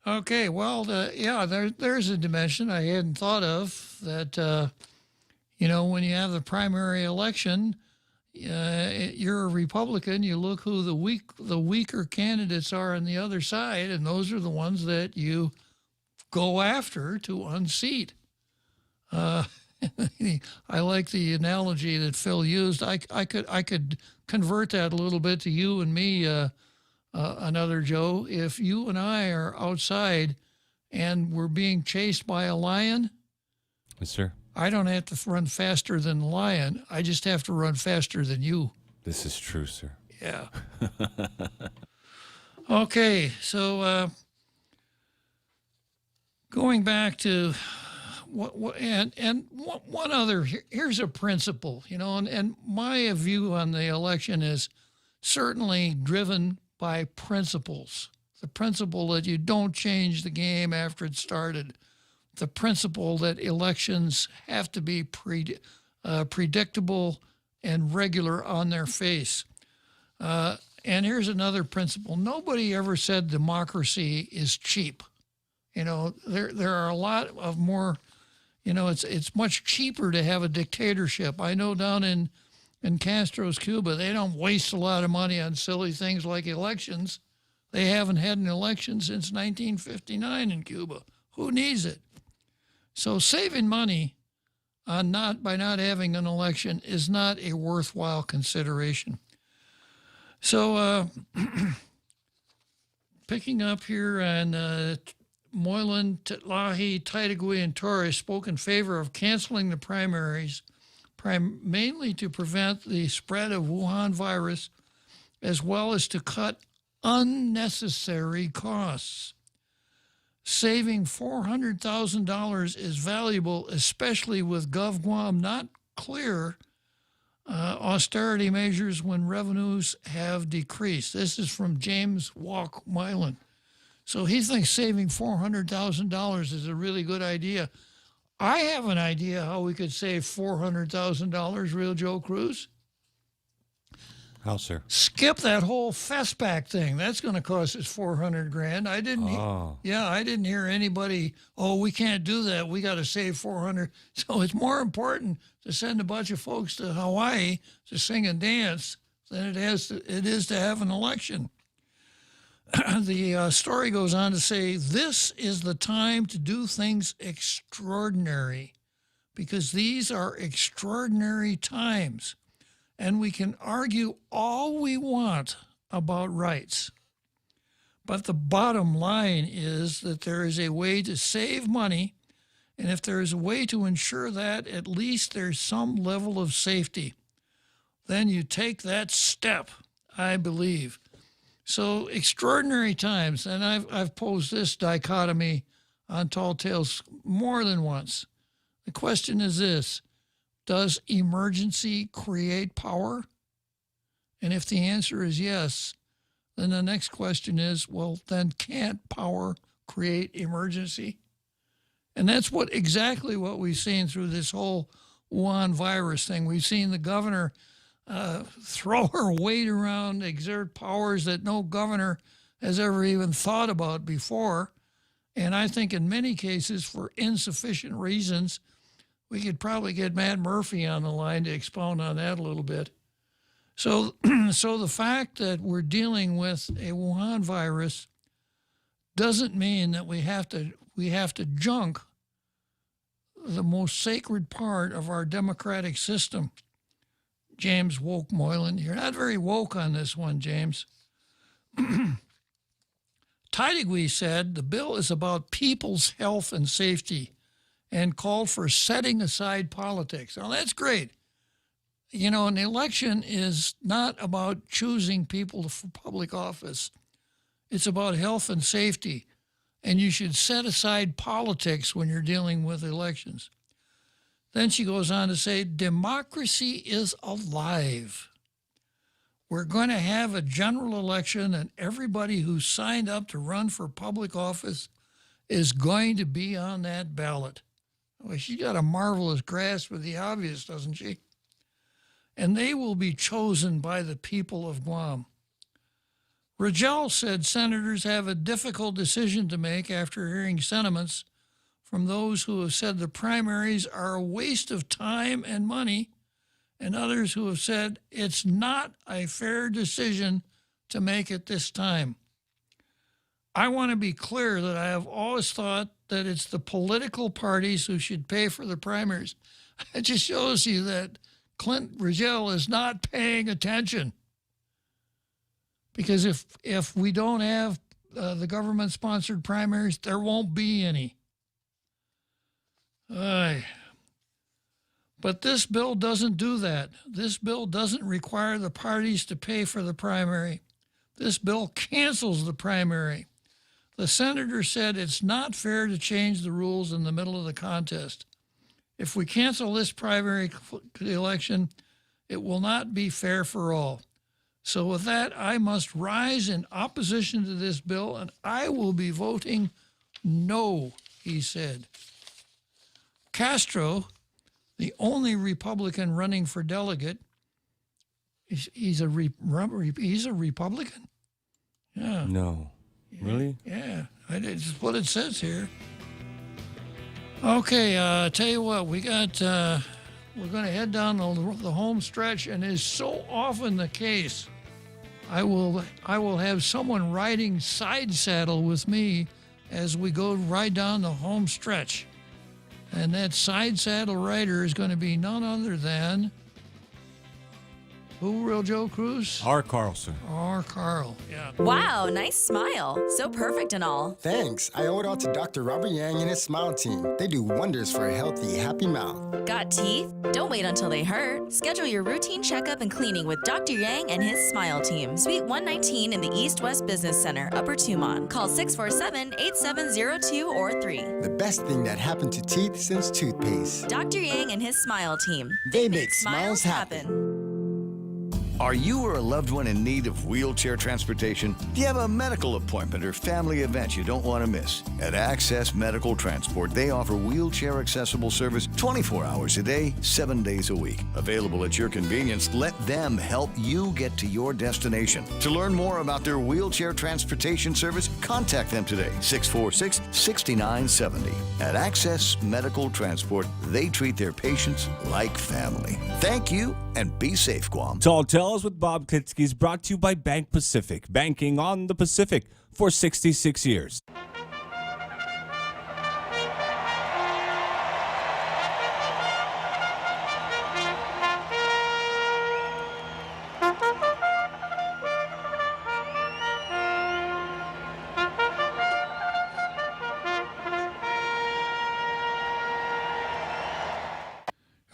Okay, well, there's a dimension I hadn't thought of that, when you have the primary election, you're a Republican, you look who the weaker candidates are on the other side, and those are the ones that you go after to unseat. I like the analogy that Phil used. I could convert that a little bit to you and me, another Joe. If you and I are outside and we're being chased by a lion, Yes, sir. I don't have to run faster than the lion. I just have to run faster than you. This is true, sir. Yeah. Okay, so going back to one other, here's a principle, and my view on the election is certainly driven by principles. The principle that you don't change the game after it started. The principle that elections have to be predictable and regular on their face. And here's another principle. Nobody ever said democracy is cheap. There are a lot of more, it's much cheaper to have a dictatorship. I know down in Castro's Cuba, they don't waste a lot of money on silly things like elections. They haven't had an election since 1959 in Cuba. Who needs it? So saving money by not having an election is not a worthwhile consideration. So picking up here on Moylan, Titlahi, Taitagui, and Torres spoke in favor of canceling the primaries, mainly to prevent the spread of Wuhan virus, as well as to cut unnecessary costs. Saving $400,000 is valuable, especially with GovGuam not clear austerity measures when revenues have decreased. This is from James Walk Milan. So he thinks saving $400,000 is a really good idea. I have an idea how we could save $400,000, real Joe Cruz. How, sir? Skip that whole FESPAC thing. That's going to cost us $400,000. I didn't hear anybody, we can't do that. We got to save $400,000. So it's more important to send a bunch of folks to Hawaii to sing and dance than it is to have an election. The story goes on to say, this is the time to do things extraordinary, because these are extraordinary times. And we can argue all we want about rights. But the bottom line is that there is a way to save money, and if there is a way to ensure that at least there's some level of safety, then you take that step, I believe. So extraordinary times, and I've posed this dichotomy on Tall Tales more than once. The question is this: does emergency create power? And if the answer is yes, then the next question is, well, then can't power create emergency? And that's exactly what we've seen through this whole Wuhan virus thing. We've seen the governor throw her weight around, exert powers that no governor has ever even thought about before. And I think in many cases, for insufficient reasons. We could probably get Matt Murphy on the line to expound on that a little bit. So the fact that we're dealing with a Wuhan virus doesn't mean that we have to junk the most sacred part of our democratic system. James Woke Moylan, you're not very woke on this one, James. Teichwey said the bill is about people's health and safety and called for setting aside politics. Now, that's great. You know, an election is not about choosing people for public office. It's about health and safety, and you should set aside politics when you're dealing with elections. Then she goes on to say, democracy is alive. We're going to have a general election, and everybody who signed up to run for public office is going to be on that ballot. Well, she's got a marvelous grasp of the obvious, doesn't she? And they will be chosen by the people of Guam. Rangel said senators have a difficult decision to make after hearing sentiments from those who have said the primaries are a waste of time and money, and others who have said it's not a fair decision to make at this time. I want to be clear that I have always thought that it's the political parties who should pay for the primaries. It just shows you that Clint Rangel is not paying attention. Because if we don't have the government-sponsored primaries, there won't be any. But this bill doesn't do that. This bill doesn't require the parties to pay for the primary. This bill cancels the primary. The senator said it's not fair to change the rules in the middle of the contest. If we cancel this primary election, it will not be fair for all. So with that, I must rise in opposition to this bill, and I will be voting no, he said. Castro, the only Republican running for delegate, he's a Republican? Yeah. No. Really? Yeah, it's what it says here. Okay, tell you what, we're going to head down the home stretch, and it's so often the case. I will have someone riding side saddle with me as we go right down the home stretch. And that side saddle rider is going to be none other than who, Real Joe Cruz? R. Carlson. R. Carl, yeah. Wow, nice smile. So perfect and all. Thanks. I owe it all to Dr. Robert Yang and his smile team. They do wonders for a healthy, happy mouth. Got teeth? Don't wait until they hurt. Schedule your routine checkup and cleaning with Dr. Yang and his smile team. Suite 119 in the East West Business Center, Upper Tumon. Call 647-8702 or 3. The best thing that happened to teeth since toothpaste. Dr. Yang and his smile team. They make smiles happen. Are you or a loved one in need of wheelchair transportation? Do you have a medical appointment or family event you don't want to miss? At Access Medical Transport, they offer wheelchair accessible service 24 hours a day, 7 days a week. Available at your convenience, let them help you get to your destination. To learn more about their wheelchair transportation service, contact them today, 646-6970. At Access Medical Transport, they treat their patients like family. Thank you, and be safe, Guam. Tall Tales with Bob Klitzkie is brought to you by Bank Pacific, banking on the Pacific for 66 years.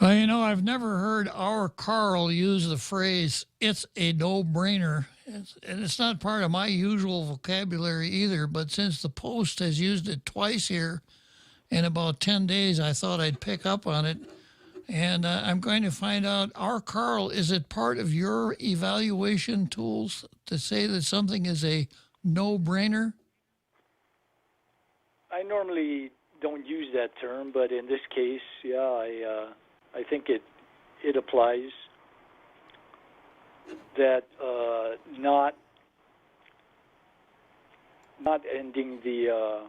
Well, you know, I've never heard our Carl use the phrase, it's a no-brainer. And it's not part of my usual vocabulary either, but since the Post has used it twice here in about 10 days, I thought I'd pick up on it. And I'm going to find out, our Carl, is it part of your evaluation tools to say that something is a no-brainer? I normally don't use that term, but in this case, yeah, I think it applies. That not ending the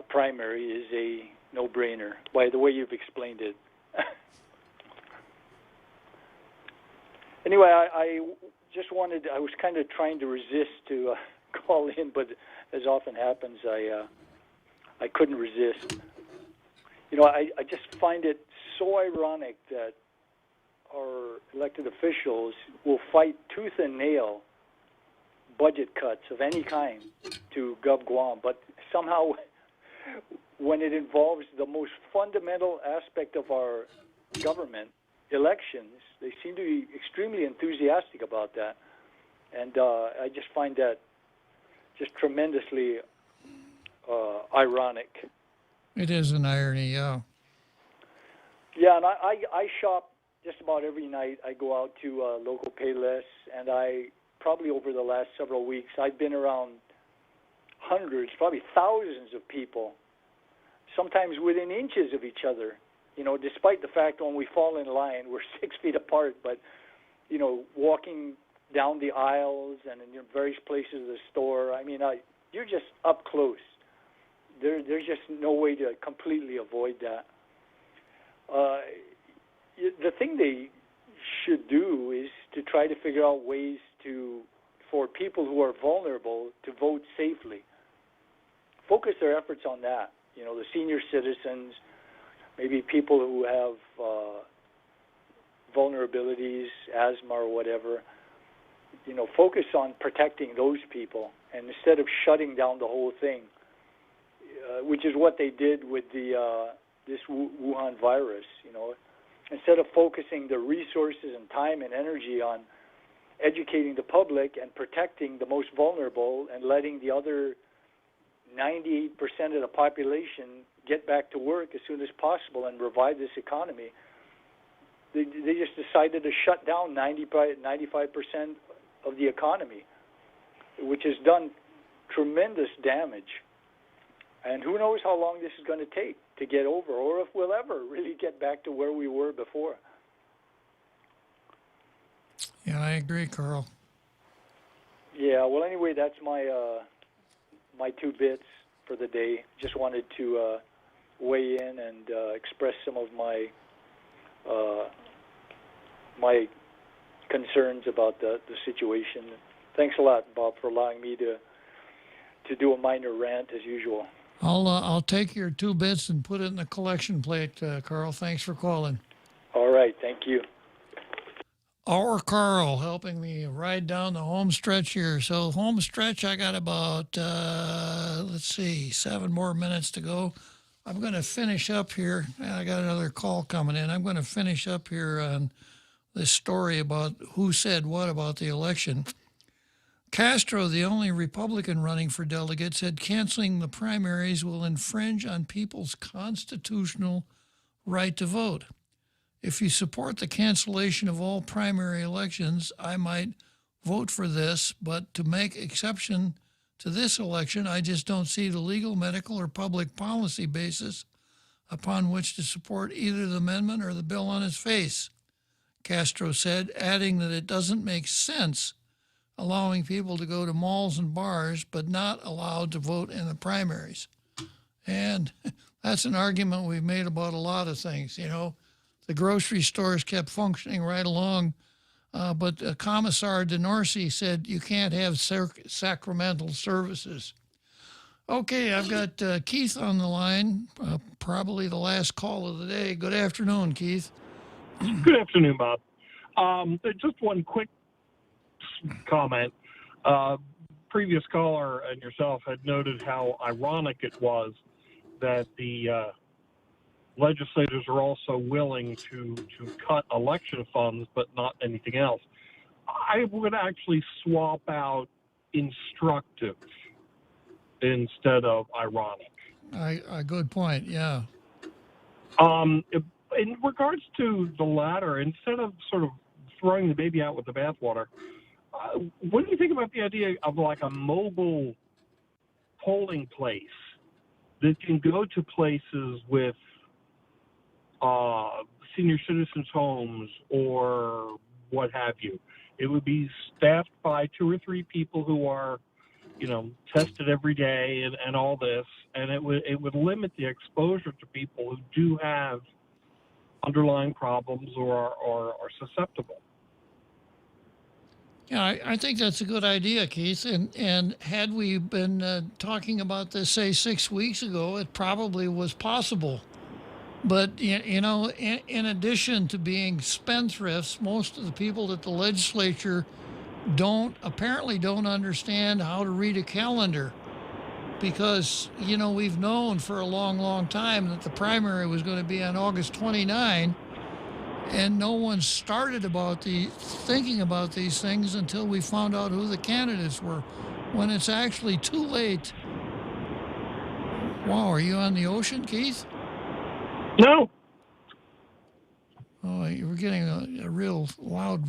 primary is a no-brainer. By the way you've explained it. Anyway, I was kind of trying to resist to call in, but as often happens, I couldn't resist. You know, I just find it so ironic that our elected officials will fight tooth and nail budget cuts of any kind to GovGuam, but somehow when it involves the most fundamental aspect of our government, elections, they seem to be extremely enthusiastic about that. And I just find that just tremendously ironic. It is an irony, yeah. Yeah, and I shop just about every night. I go out to local Payless, and I probably over the last several weeks, I've been around hundreds, probably thousands of people, sometimes within inches of each other. You know, despite the fact when we fall in line, we're 6 feet apart, but, you know, walking down the aisles and in various places of the store, I mean, you're just up close. There's just no way to completely avoid that. The thing they should do is to try to figure out ways for people who are vulnerable to vote safely. Focus their efforts on that. You know, the senior citizens, maybe people who have vulnerabilities, asthma or whatever. You know, focus on protecting those people, and instead of shutting down the whole thing, which is what they did with this Wuhan virus. You know, instead of focusing the resources and time and energy on educating the public and protecting the most vulnerable and letting the other 98% of the population get back to work as soon as possible and revive this economy, they just decided to shut down 95% of the economy, which has done tremendous damage. And who knows how long this is going to take to get over, or if we'll ever really get back to where we were before. Yeah, I agree, Carl. Yeah, well, anyway, that's my my 2 bits for the day. Just wanted to weigh in and express some of my my concerns about the situation. Thanks a lot, Bob, for allowing me to do a minor rant as usual. I'll take your 2 bits and put it in the collection plate, Carl. Thanks for calling. All right, thank you. Our Carl helping me ride down the home stretch here. So home stretch, I got about, 7 more minutes to go. I'm going to finish up here. I got another call coming in. I'm going to finish up here on this story about who said what about the election. Castro, the only Republican running for delegate, said canceling the primaries will infringe on people's constitutional right to vote. If you support the cancellation of all primary elections, I might vote for this, but to make exception to this election, I just don't see the legal, medical, or public policy basis upon which to support either the amendment or the bill on its face, Castro said, adding that it doesn't make sense allowing people to go to malls and bars, but not allowed to vote in the primaries. And that's an argument we've made about a lot of things. You know, the grocery stores kept functioning right along, but Commissar DeNorcy said you can't have sacramental services. Okay, I've got Keith on the line, probably the last call of the day. Good afternoon, Keith. Good afternoon, Bob. Just one quick comment. Previous caller and yourself had noted how ironic it was that the legislators are also willing to cut election funds, but not anything else. I would actually swap out instructive instead of ironic. A good point, yeah. In regards to the latter, instead of sort of throwing the baby out with the bathwater, what do you think about the idea of like a mobile polling place that can go to places with senior citizens' homes or what have you? It would be staffed by 2 or 3 people who are, you know, tested every day and all this, and it would limit the exposure to people who do have underlying problems or are susceptible. Yeah, I think that's a good idea, Keith. And had we been talking about this, say, 6 weeks ago, it probably was possible. But, you know, in addition to being spendthrifts, most of the people that the legislature apparently don't understand how to read a calendar, because, you know, we've known for a long, long time that the primary was going to be on August 29, and no one started thinking about these things until we found out who the candidates were, when it's actually too late. Wow, are you on the ocean, Keith? No. Oh, you were getting a real loud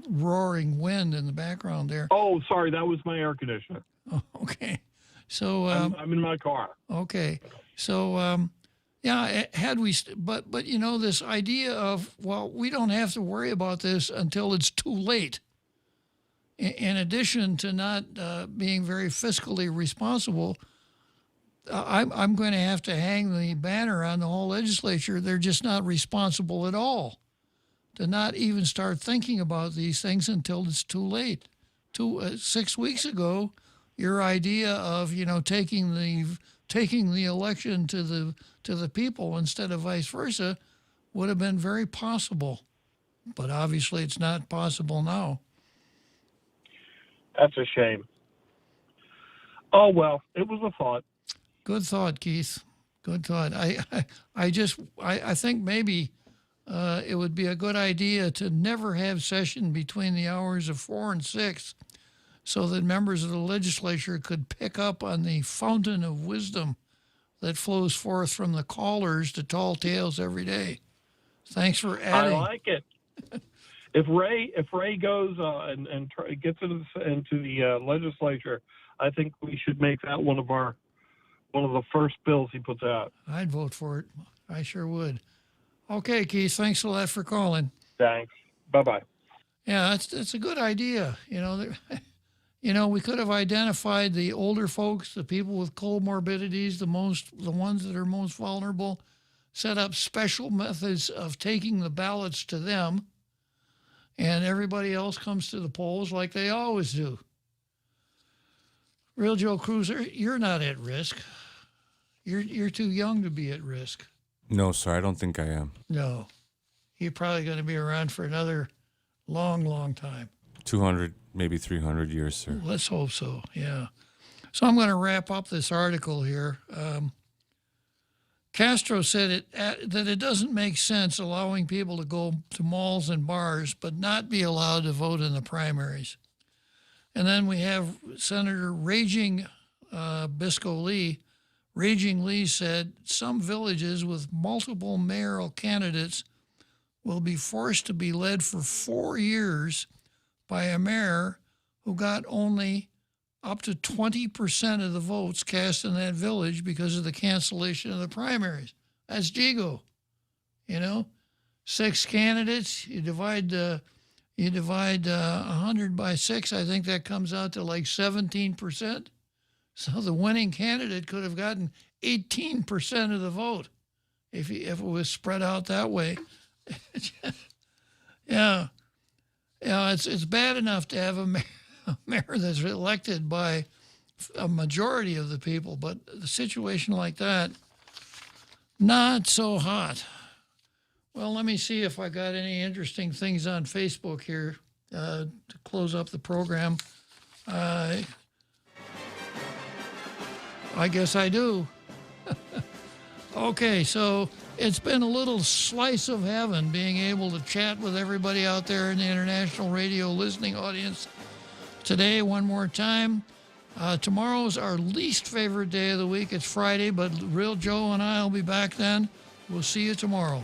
roaring wind in the background there. Oh, sorry, that was my air conditioner. Oh, okay. So I'm in my car. Okay. So yeah, but you know, this idea of, well, we don't have to worry about this until it's too late. In addition to not being very fiscally responsible, I'm going to have to hang the banner on the whole legislature. They're just not responsible at all, to not even start thinking about these things until it's too late. 6 weeks ago, your idea of, you know, taking the election to the people instead of vice versa would have been very possible, but obviously it's not possible now. That's a shame. Oh well, it was a thought. Good thought, Keith. Good thought. I think maybe it would be a good idea to never have session between the hours of 4 and 6, so that members of the legislature could pick up on the fountain of wisdom that flows forth from the callers to tall tales every day. Thanks for adding. I like it. If Ray goes and gets into the legislature, I think we should make that one of the first bills he puts out. I'd vote for it. I sure would. Okay, Keith, thanks a lot for calling. Thanks. Bye-bye. Yeah, it's a good idea. You know, we could have identified the older folks, the people with comorbidities, the ones that are most vulnerable, set up special methods of taking the ballots to them, and everybody else comes to the polls like they always do. Real Joe Cruiser, you're not at risk. You're too young to be at risk. No, sir, I don't think I am. No. You're probably going to be around for another long, long time. 200, maybe 300 years, sir. Let's hope so, yeah. So I'm going to wrap up this article here. Castro said that it doesn't make sense allowing people to go to malls and bars but not be allowed to vote in the primaries. And then we have Senator Raging Bisco Lee. Raging Lee said some villages with multiple mayoral candidates will be forced to be led for 4 years by a mayor who got only up to 20% of the votes cast in that village because of the cancellation of the primaries. That's Jigo. 6 candidates, you divide 100 by 6, I think that comes out to like 17%. So the winning candidate could have gotten 18% of the vote if it was spread out that way. Yeah. It's bad enough to have a mayor that's elected by a majority of the people, but the situation like that, not so hot. Well, let me see if I got any interesting things on Facebook here to close up the program. I guess I do. Okay, so it's been a little slice of heaven being able to chat with everybody out there in the international radio listening audience today one more time. Tomorrow's our least favorite day of the week. It's Friday, but Real Joe and I will be back then. We'll see you tomorrow.